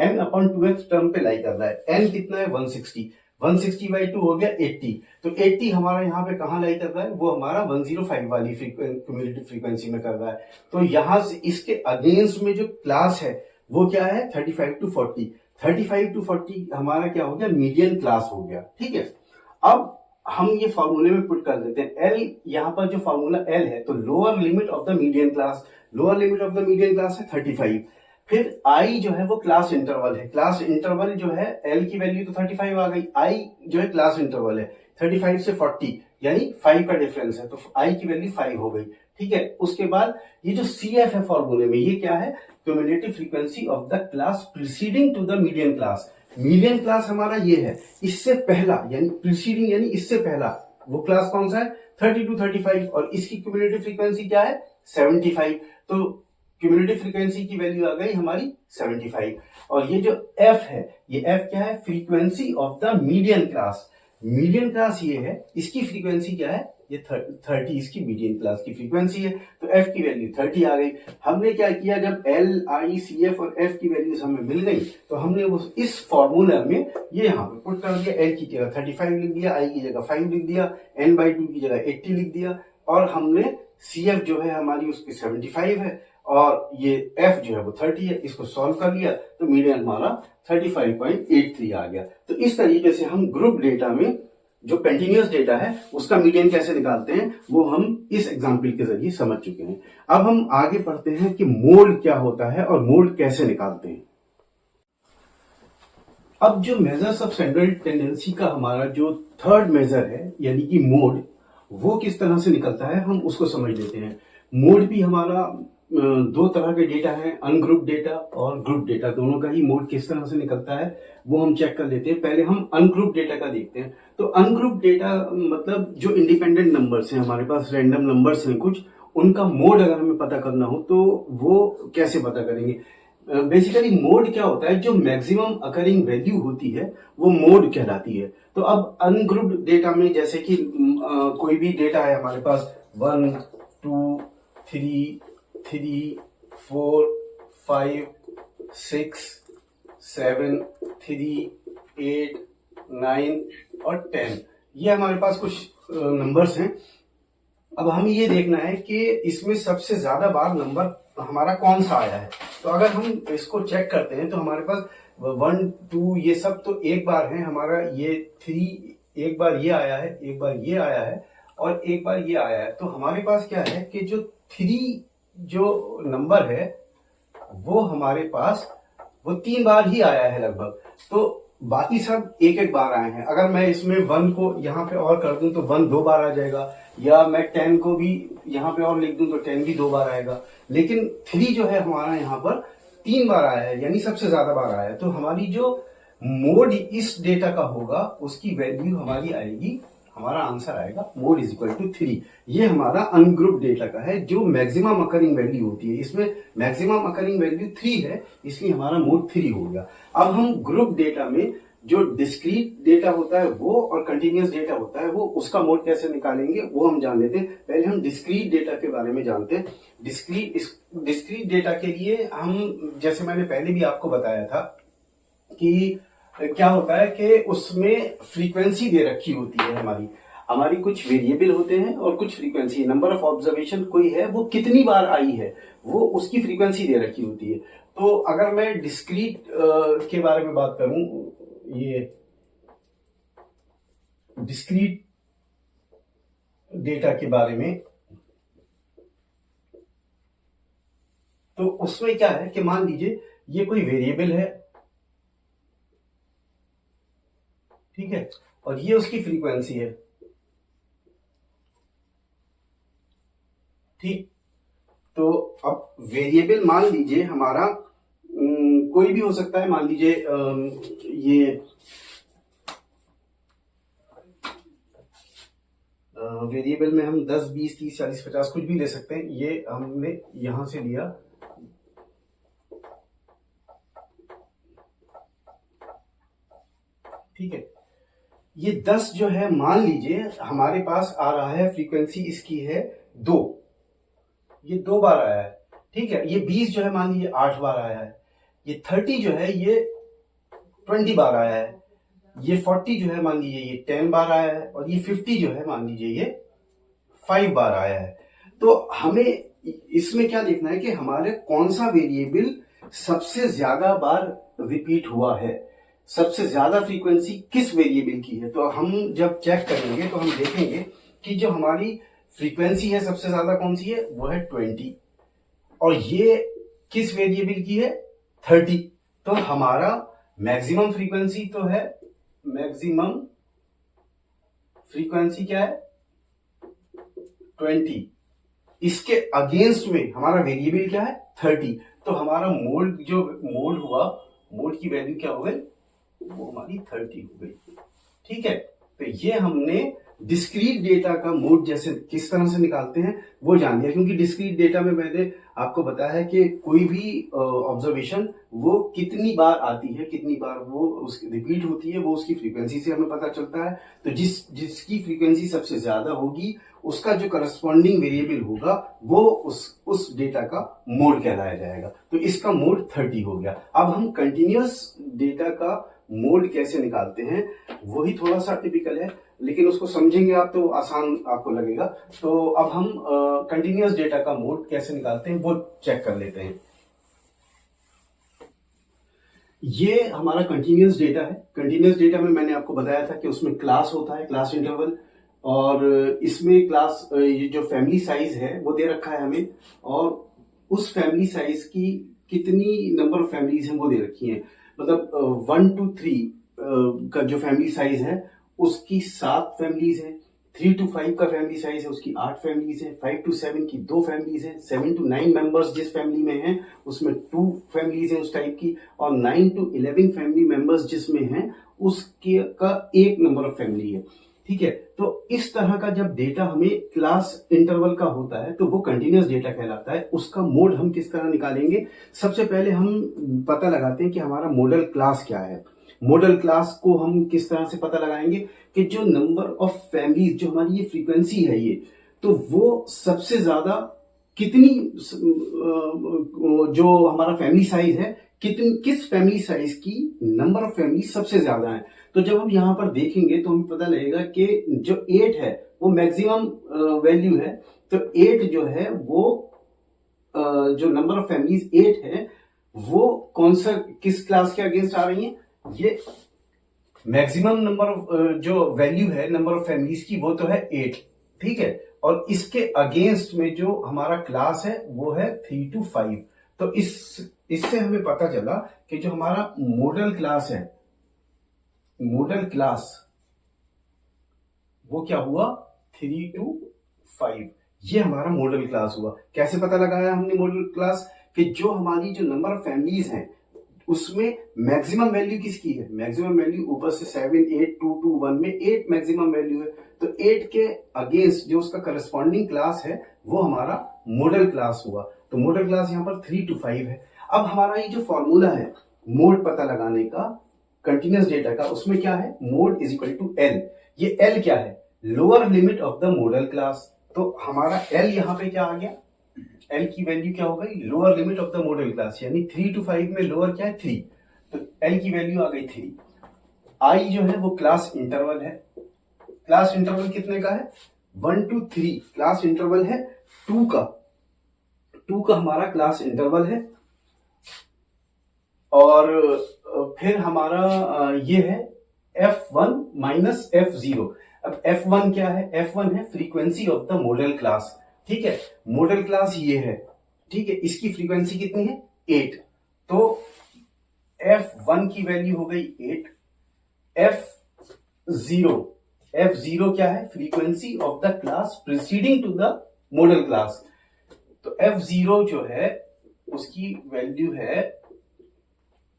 n अपॉन 2x टर्म पे लाई कर रहा है। n कितना है 160, 160/2 हो गया 80, तो 80 हमारा यहाँ पे कहाँ लाई कर रहा है, वो हमारा 105 वाली क्यूमुलेटिव फ्रीक्वेंसी में कर रहा है। तो यहां से इसके अगेंस्ट में जो क्लास है वो क्या है 35 to 40, 35 to 40 हमारा क्या हो गया मीडियन क्लास हो गया, ठीक है। अब हम ये फॉर्मूले में पुट कर देते हैं L, यहाँ पर जो फॉर्मूला L है तो lower limit of the median class, lower limit of the median class है 35, फिर I जो है वो क्लास इंटरवल है, क्लास इंटरवल जो है L की वैल्यू तो 35 आ गई, I जो है क्लास इंटरवल है 35 से 40 यानी 5 का डिफरेंस है, तो I की वैल्यू 5 हो गई, ठीक है। उसके बाद ये जो CF है फॉर्मूले में, ये क्या है cumulative frequency of the class preceding to the median class. Median class हमारा ये है, इससे पहला यानी प्रीसीडिंग यानी इससे पहला वो क्लास कौन सा है 30 to 35 और इसकी क्यूमुलेटिव फ्रीक्वेंसी क्या है 75, तो क्यूमुलेटिव फ्रीक्वेंसी की वैल्यू आ गई हमारी 75। और ये जो F है, ये F क्या है frequency of the median class, median class ये है, इसकी फ्रीक्वेंसी क्या है ये 30, इसकी मीडियन क्लास की फ्रीक्वेंसी है, तो F की वैल्यू 30 आ गई। हमने क्या किया जब L, I, CF और F की वैल्यूज हमें मिल गई तो हमने वो इस फॉर्मूला में ये यहाँ पे पुट कर दिया, L की जगह 35 लिख दिया, I की जगह 5 लिख दिया, n/2 की जगह 80 लिख दिया और हमने CF जो है हमारी उसकी 75 है और ये F जो है वो 30 है, इसको सॉल्व कर लिया तो मीडियन हमारा 35.83 आ गया। तो इस तरीके से हम ग्रुप डेटा में जो कंटिन्यूअस डेटा है उसका मीडियन कैसे निकालते हैं वो हम इस एग्जाम्पल के जरिए समझ चुके हैं। अब हम आगे पढ़ते हैं कि मोड क्या होता है और मोड कैसे निकालते हैं। अब जो मेजर्स ऑफ सेंट्रल टेंडेंसी का हमारा जो थर्ड मेजर है यानी कि मोड, वो किस तरह से निकलता है हम उसको समझ लेते हैं। मोड भी हमारा दो तरह के डेटा है, अनग्रुप डेटा और ग्रुप डेटा, दोनों का ही मोड किस तरह से निकलता है वो हम चेक कर लेते हैं। पहले हम अनग्रुप डेटा का देखते हैं। तो अनग्रुप डेटा मतलब जो इंडिपेंडेंट नंबर्स हैं, हमारे पास रैंडम नंबर्स हैं कुछ, उनका मोड अगर हमें पता करना हो तो वो कैसे पता करेंगे। बेसिकली मोड क्या होता है, जो मैक्सिमम अकरिंग वैल्यू होती है वो मोड कहलाती है। तो अब अनग्रुप्ड डेटा में जैसे कि कोई भी डेटा है हमारे पास 1, 2, 3, 4, 5, 6, 7, 3, 8, 9 और 10, ये हमारे पास कुछ नंबर्स हैं। अब हम ये देखना है कि इसमें सबसे ज्यादा बार नंबर हमारा कौन सा आया है। तो अगर हम इसको चेक करते हैं तो हमारे पास 1 2 ये सब तो एक बार है, हमारा ये 3 एक बार ये आया है, एक बार ये आया है और एक बार ये आया है। तो हमारे पास क्या है कि जो 3 जो नंबर है वो हमारे पास वो 3 बार ही आया है लगभग। तो बाकी सब एक एक बार आए हैं। अगर मैं इसमें 1 को यहाँ पे और कर दूं तो 1 2 बार आ जाएगा, या मैं 10 को भी यहाँ पे और लिख दूं तो 10 भी 2 बार आएगा। लेकिन 3 जो है हमारा यहाँ पर 3 बार आया है, यानी सबसे ज्यादा बार आया है। तो हमारी जो मोड इस डेटा का होगा उसकी वैल्यू हमारी आएगी, हमारा आंसर आएगा मोड इज इक्वल टू 3। ये हमारा अनग्रुप डेटा का है जो मैक्सिमम अकरिंग वैल्यू होती है। इसमें मैक्सिमम अकरिंग वैल्यू 3 है, इसलिए हमारा मोड 3 हो गया। अब हम ग्रुप डेटा में जो डिस्क्रीट डेटा होता है वो और कंटिन्यूअस डेटा होता है वो उसका मोड कैसे निकालेंगे वो हम जान लेते हैं। पहले हम डिस्क्रीट डेटा के बारे में जानते हैं। डिस्क्रीट डेटा के लिए हम, जैसे मैंने पहले भी आपको बताया था कि क्या होता है कि उसमें फ्रीक्वेंसी दे रखी होती है हमारी कुछ वेरिएबल होते हैं और कुछ फ्रीक्वेंसी, नंबर ऑफ ऑब्जर्वेशन कोई है वो कितनी बार आई है वो उसकी फ्रीक्वेंसी दे रखी होती है। तो अगर मैं डिस्क्रीट के बारे में बात करूं, ये डिस्क्रीट डेटा के बारे में, तो उसमें क्या है कि मान लीजिए ये कोई वेरिएबल है, ठीक है, और ये उसकी फ्रीक्वेंसी है, ठीक। तो अब वेरिएबल मान लीजिए हमारा कोई भी हो सकता है, मान लीजिए ये वेरिएबल में हम 10 20 30 40 50 कुछ भी ले सकते हैं। ये हमने यहां से लिया, ठीक है। ये 10 जो है मान लीजिए हमारे पास आ रहा है, फ्रीक्वेंसी इसकी है 2, ये 2 बार आया है, ठीक है। ये 20 जो है मान लीजिए 8 बार आया है। ये 30 जो है ये 20 बार आया है। ये 40 जो है मान लीजिए ये 10 बार आया है, और ये 50 जो है मान लीजिए ये 5 बार आया है। तो हमें इसमें क्या देखना है कि हमारे कौन सा वेरिएबल सबसे ज्यादा बार रिपीट हुआ है, सबसे ज्यादा फ्रीक्वेंसी किस वेरिएबल की है। तो हम जब चेक करेंगे तो हम देखेंगे कि जो हमारी फ्रीक्वेंसी है सबसे ज्यादा कौन सी है, वो है 20, और ये किस वेरिएबल की है, 30। तो हमारा मैक्सिमम फ्रीक्वेंसी तो है, मैक्सिमम फ्रीक्वेंसी क्या है, 20। इसके अगेंस्ट में हमारा वेरिएबल क्या है, 30। तो हमारा मोड, जो मोड हुआ, मोड की वैल्यू क्या हो गई, वो हमारी 30 हो गई, ठीक है। तो ये हमने डिस्क्रीट डेटा का मोड जैसे किस तरह से निकालते हैं वो जान लिया, क्योंकि डिस्क्रीट डेटा में मैंने आपको बताया है कि कोई भी ऑब्जर्वेशन वो कितनी बार आती है, कितनी बार वो उसकी रिपीट होती है, वो उसकी फ्रीक्वेंसी से हमें पता चलता है। तो जिसकी फ्रीक्वेंसी सबसे ज्यादा होगी उसका जो करस्पॉन्डिंग वेरिएबल होगा वो उस डेटा का मोड कहलाया जाएगा। तो इसका मोड 30 हो गया। अब हम कंटिन्यूअस डेटा का मोड कैसे निकालते हैं वही थोड़ा सा टिपिकल है, लेकिन उसको समझेंगे आप तो आसान आपको लगेगा। तो अब हम कंटिन्यूअस डेटा का मोड कैसे निकालते हैं वो चेक कर लेते हैं। ये हमारा कंटिन्यूअस डेटा है। कंटिन्यूअस डेटा में मैंने आपको बताया था कि उसमें क्लास होता है, क्लास इंटरवल, और इसमें क्लास, ये जो फैमिली साइज है वो दे रखा है हमें, और उस फैमिली साइज की कितनी नंबर ऑफ फैमिलीज हैं वो दे रखी हैं। मतलब 1 to 3 का जो फैमिली साइज है उसकी 7 फैमिलीज है, 3 to 5 का फैमिली साइज है उसकी 8 फैमिलीज है, 5 to 7 की 2 फैमिलीज है, 7 to 9 मेंबर्स जिस फैमिली में हैं उसमें 2 फैमिलीज हैं उस टाइप की, और 9 to 11 फैमिली मेंबर्स जिसमें हैं उसके का एक नंबर ऑफ फैमिली है, ठीक है। तो इस तरह का जब डेटा हमें क्लास इंटरवल का होता है तो वो कंटिन्यूअस डेटा कहलाता है। उसका मोड हम किस तरह निकालेंगे, सबसे पहले हम पता लगाते हैं कि हमारा मॉडल क्लास क्या है। मॉडल क्लास को हम किस तरह से पता लगाएंगे कि जो नंबर ऑफ फैमिलीज, जो हमारी ये फ्रीक्वेंसी है ये, तो वो सबसे ज्यादा कितनी, जो हमारा फैमिली साइज है किस फैमिली साइज की नंबर ऑफ फैमिली सबसे ज्यादा है। तो जब हम यहाँ पर देखेंगे तो हमें पता लगेगा कि जो 8 है वो मैक्सिमम वैल्यू है। तो 8 जो है वो जो नंबर ऑफ फैमिलीज 8 है वो कौन सा किस क्लास के अगेंस्ट आ रही है, ये मैक्सिमम नंबर ऑफ जो वैल्यू है नंबर ऑफ फैमिलीज की वो तो है 8, ठीक है। और इसके अगेंस्ट में जो हमारा क्लास है वो है 3 to 5। तो इससे हमें पता चला कि जो हमारा मॉडल क्लास है, मॉडल क्लास वो क्या हुआ 3 to 5, ये हमारा मॉडल क्लास हुआ। कैसे पता लगाया हमने मॉडल क्लास, कि जो हमारी जो नंबर ऑफ फैमिलीज हैं उसमें मैक्सिमम वैल्यू किसकी है, मैक्सिमम वैल्यू ऊपर से 7 8 2 2 1 में 8 मैक्सिमम वैल्यू है। तो 8 के अगेंस्ट जो उसका करस्पॉन्डिंग क्लास है वो हमारा मॉडल क्लास हुआ। तो मॉडल क्लास यहाँ पर 3 to 5 है। अब हमारा ये जो फॉर्मूला है मोड पता लगाने का कंटिन्यूअस डेटा का, उसमें क्या है, mode is equal to L. ये एल क्या है, lower limit of the modal class. तो हमारा एल यहाँ पे क्या आ गया, एल की वैल्यू क्या हो गई, lower limit of the modal class, यानी 3 to 5 में लोअर क्या है 3, तो एल की वैल्यू आ गई 3। आई जो है वो क्लास इंटरवल है। क्लास इंटरवल कितने का है, 1 to 3 क्लास इंटरवल है 2 का हमारा क्लास इंटरवल है। और फिर हमारा ये है F1 माइनस F0। अब F1 क्या है, F1 है frequency of the modal class, ठीक है। मॉडल क्लास ये है, ठीक है, इसकी फ्रीक्वेंसी कितनी है 8। तो F1 की वैल्यू हो गई 8। F0 क्या है, frequency of the class preceding to the modal class. तो F0 जो है उसकी वैल्यू है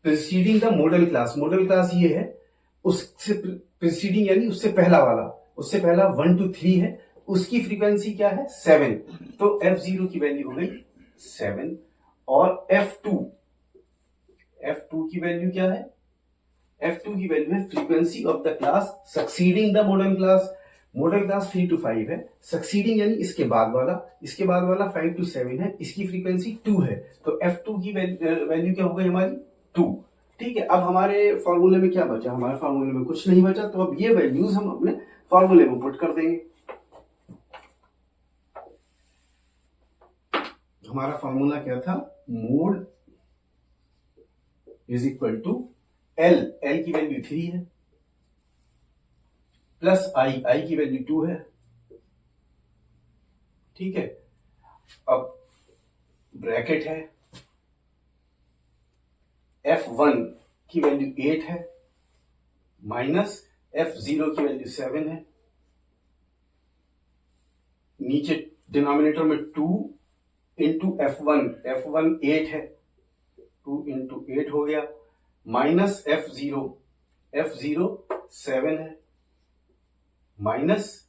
preceding the modal class. Modal class ये है, उससे प्रीसीडिंग यानी उससे पहला वाला, उससे पहला 1 to 3 है, उसकी फ्रीक्वेंसी क्या है 7। तो F0 की वैल्यू हो गई 7। और F2 की वैल्यू क्या है, F2 की वैल्यू है frequency of the class succeeding the modal class. Modal class 3 to 5 है, सक्सीडिंग यानी इसके बाद वाला 5 to 7 है, इसकी फ्रीक्वेंसी 2 है। तो F2 की वैल्यू क्या हो गई हमारी 2, ठीक है। अब हमारे फॉर्मूले में क्या बचा, हमारे फॉर्मूले में कुछ नहीं बचा। तो अब ये वैल्यूज हम अपने फॉर्मूले में पुट कर देंगे। हमारा फॉर्मूला क्या था, mode is equal to L की वैल्यू 3 है, प्लस आई की वैल्यू 2 है, ठीक है। अब ब्रैकेट है, F1 की वैल्यू 8 है, माइनस F0 की वैल्यू 7 है, नीचे डिनोमिनेटर में 2 इंटू F1 8 है, 2 इंटू 8 हो गया, माइनस F0 7 है, माइनस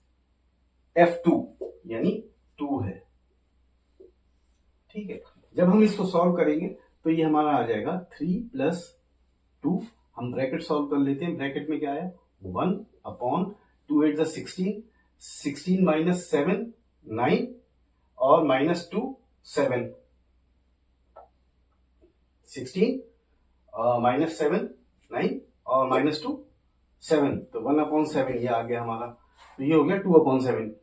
F2 यानी 2 है, ठीक है। जब हम इसको सॉल्व करेंगे तो ये हमारा आ जाएगा 3 + 2। हम ब्रैकेट सॉल्व कर लेते हैं। ब्रैकेट में क्या है 1 अपॉन 2 8 16, 16 माइनस 7 9 और माइनस 2 7, 16 माइनस 7 9 और माइनस 2 7, तो 1/7 ये आ गया हमारा। तो ये हो गया 2/7,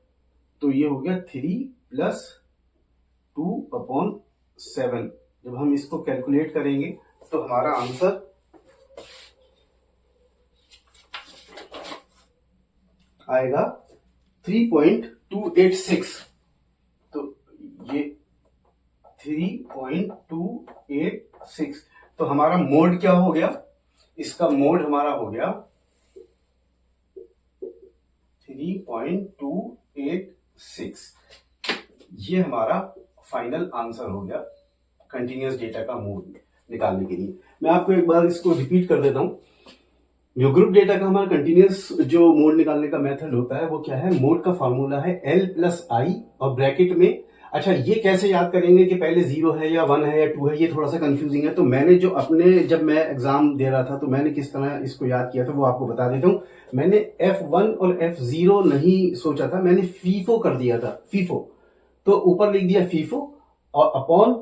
तो ये हो गया 3 + 2/7। जब हम इसको कैलकुलेट करेंगे तो हमारा आंसर आएगा 3.286। तो ये 3.286, तो हमारा मोड क्या हो गया, इसका मोड हमारा हो गया 3.286। ये हमारा फाइनल आंसर हो गया कंटिन्यूअस डेटा का मोड निकालने के लिए। मैं आपको एक बार इसको रिपीट कर देता हूं। जो ग्रुप डेटा का हमारा कंटिन्यूअस जो मोड निकालने का मेथड होता है वो क्या है, मोड का फॉर्मूला है L + I और ब्रैकेट में। अच्छा, ये कैसे याद करेंगे कि पहले 0 है या 1 है या 2 है, ये थोड़ा सा कंफ्यूजिंग है। तो मैंने जो जब मैं एग्जाम दे रहा था तो मैंने किस तरह इसको याद किया था वो आपको बता देता हूं। मैंने F1 और F0 नहीं सोचा था, मैंने फीफो कर दिया था, फीफो। तो ऊपर लिख दिया फीफो और अपॉन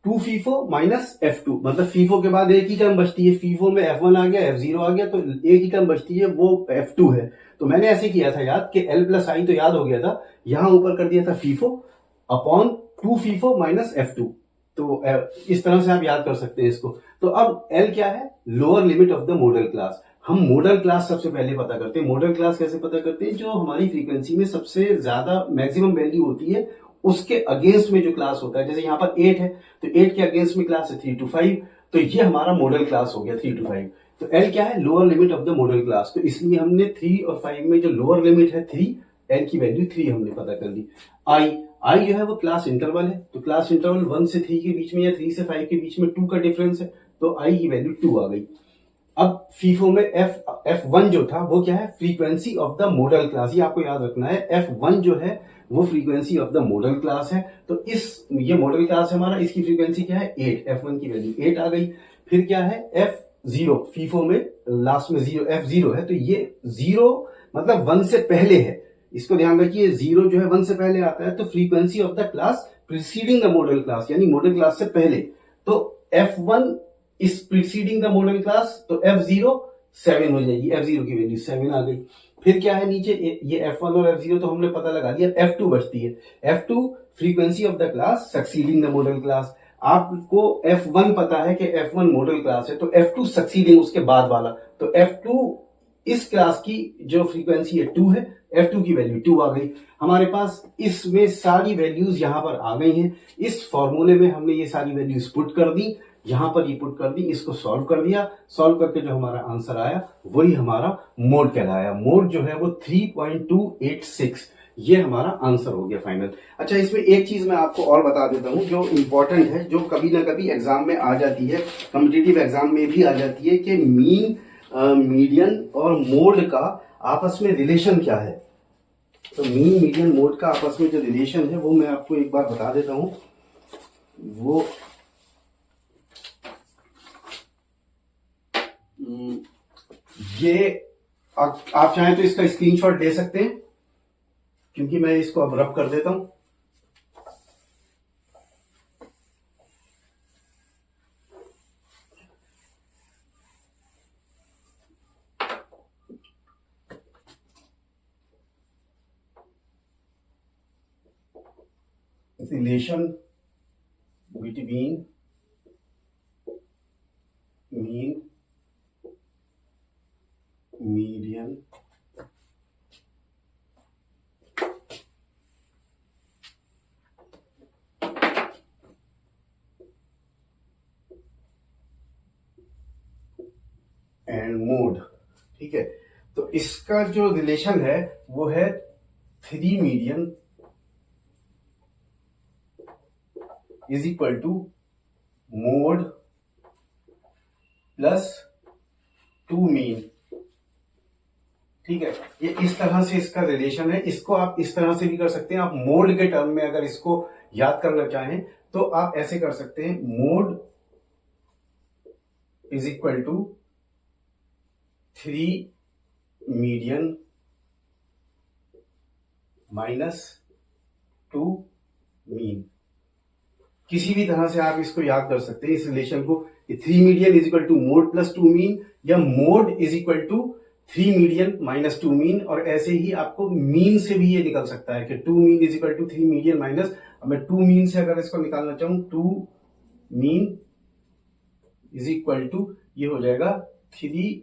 2 फीफो माइनस F2, मतलब फीफो के बाद एक ही टर्म बचती है, फीफो में F1 आ गया, F0 आ गया, तो एक ही टर्म बचती है, वो F2 है। तो मैंने ऐसे किया था याद कि L प्लस आई तो याद हो गया था, यहां ऊपर कर दिया था FIFO upon 2 FIFO minus F2। तो इस तरह से आप याद कर सकते हैं इसको। तो अब L क्या है? Lower limit of the modal class. हम मॉडल क्लास सबसे पहले पता करते हैं। मॉडल क्लास कैसे पता करते हैं? जो हमारी फ्रीक्वेंसी में सबसे ज्यादा मैक्सिमम वैल्यू होती है उसके अगेंस्ट में जो क्लास होता है। जैसे यहाँ पर 8 है तो 8 के अगेंस्ट में क्लास है 3 to 5, तो ये हमारा मॉडल क्लास हो गया 3 to 5। तो L क्या है? Lower limit of the modal class. तो इसलिए हमने 3 और 5 में जो लोअर लिमिट है 3, L की वैल्यू 3 हमने पता कर ली। आई जो है वो क्लास इंटरवल है, तो क्लास इंटरवल 1 से 3 के बीच में या 3 से 5 के बीच में 2 का डिफरेंस है, तो आई की वैल्यू 2 आ गई। अब फीफो में F1 जो था वो क्या है? Frequency of the modal class. ये आपको याद रखना है, F1 जो है वो frequency of the modal class है। तो ये मॉडल क्लास है हमारा, इसकी फ्रीक्वेंसी क्या है? 8। F1 की वैल्यू 8 आ गई। फिर क्या है? F0, फीफो में लास्ट में F0 है, तो ये 0 मतलब 1 से पहले है। इसको ध्यान रखिए, 0 जो है 1 से पहले आता है, तो frequency of the class preceding the modal class, यानी मॉडल क्लास से पहले। तो F1 इस प्रीसीडिंग द मॉडल क्लास, तो F0 7 हो जाएगी, F0 की वैल्यू 7 आ गई। फिर क्या है नीचे? ये F1 और F0 तो हमने पता लगा दिया, F2 बचती है। F2 frequency of the class succeeding the modal class. आपको F1 पता है कि F1 मॉडल क्लास है, तो F2 सक्सीडिंग उसके बाद वाला, तो F2 इस क्लास की जो फ्रीक्वेंसी है 2 है, F2 की वैल्यू 2 आ गई। हमारे पास इसमें सारी वैल्यूज यहां पर आ गई हैं। इस फॉर्मूले में हमने ये सारी वैल्यूज पुट कर दी, यहां पर ये पुट कर दी, इसको सॉल्व कर दिया। सॉल्व करके जो हमारा आंसर आया वही हमारा मोड कहलाया। मोड जो है वो 3.286, ये हमारा आंसर हो गया फाइनल। अच्छा, इसमें एक चीज मैं आपको और बता देता हूं जो इंपॉर्टेंट है, जो कभी ना कभी एग्जाम में आ जाती है, कॉम्पिटिटिव एग्जाम में भी आ जाती है, कि मीन, मीडियन और मोड का आपस में रिलेशन क्या है। तो मीन, मीडियन, मोड का आपस में जो रिलेशन है वो मैं आपको एक बार बता देता हूं। वो ये आप चाहें तो इसका स्क्रीनशॉट ले सकते हैं, क्योंकि मैं इसको अब रब कर देता हूं। Relation between mean, median and mode, ठीक है। तो इसका जो रिलेशन है वो है 3 median is equal to mode plus 2 mean, ठीक है। ये इस तरह से इसका रिलेशन है। इसको आप इस तरह से भी कर सकते हैं। आप मोड के टर्म में अगर इसको याद करना चाहें तो आप ऐसे कर सकते हैं, mode is equal to 3 median minus 2 mean. किसी भी तरह से आप इसको याद कर सकते हैं, इस रिलेशन को। 3 median is equal to mode plus 2 mean, या mode is equal to 3 median minus 2 mean. और ऐसे ही आपको मीन से भी ये निकल सकता है कि 2 mean is equal to 3 median minus, अब मैं 2 मीन से अगर इसको निकालना चाहूं, 2 मीन इज इक्वल टू, ये हो जाएगा 3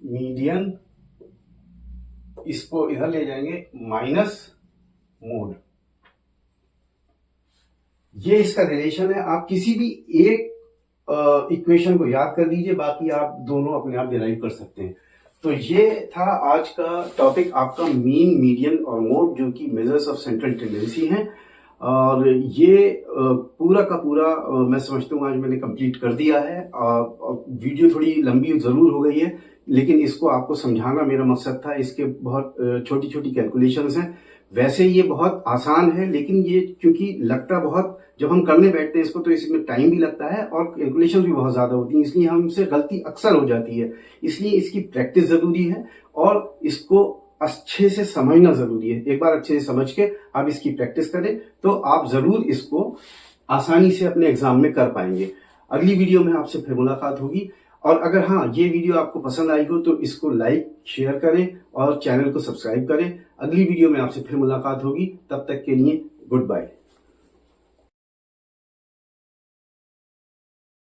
मीडियन, इसको इधर ले जाएंगे माइनस मोड। ये इसका रिलेशन है। आप किसी भी एक इक्वेशन को याद कर लीजिए, बाकी आप दोनों अपने आप डिराइव कर सकते हैं। तो ये था आज का टॉपिक आपका मीन, मीडियन और मोड, जो कि मेजर्स ऑफ सेंट्रल टेंडेंसी हैं। और ये पूरा का पूरा मैं समझता हूँ आज मैंने कंप्लीट कर दिया है। वीडियो थोड़ी लंबी जरूर हो गई है, लेकिन इसको आपको समझाना मेरा मकसद था। इसके बहुत छोटी छोटी कैलकुलेशंस हैं। वैसे ये बहुत आसान है, लेकिन ये क्योंकि लगता बहुत, जब हम करने बैठते हैं इसको तो इसमें टाइम भी लगता है और कैलकुलेशन भी बहुत ज्यादा होती है, इसलिए हमसे गलती अक्सर हो जाती है। इसलिए इसकी प्रैक्टिस जरूरी है और इसको अच्छे से समझना जरूरी है। एक बार अच्छे से समझ के आप इसकी प्रैक्टिस करें तो आप जरूर इसको आसानी से अपने एग्जाम में कर पाएंगे। अगली वीडियो में आपसे फिर मुलाकात होगी। और अगर हाँ ये वीडियो आपको पसंद आई हो तो इसको लाइक शेयर करें और चैनल को सब्सक्राइब करें। अगली वीडियो में आपसे फिर मुलाकात होगी, तब तक के लिए गुड बाय।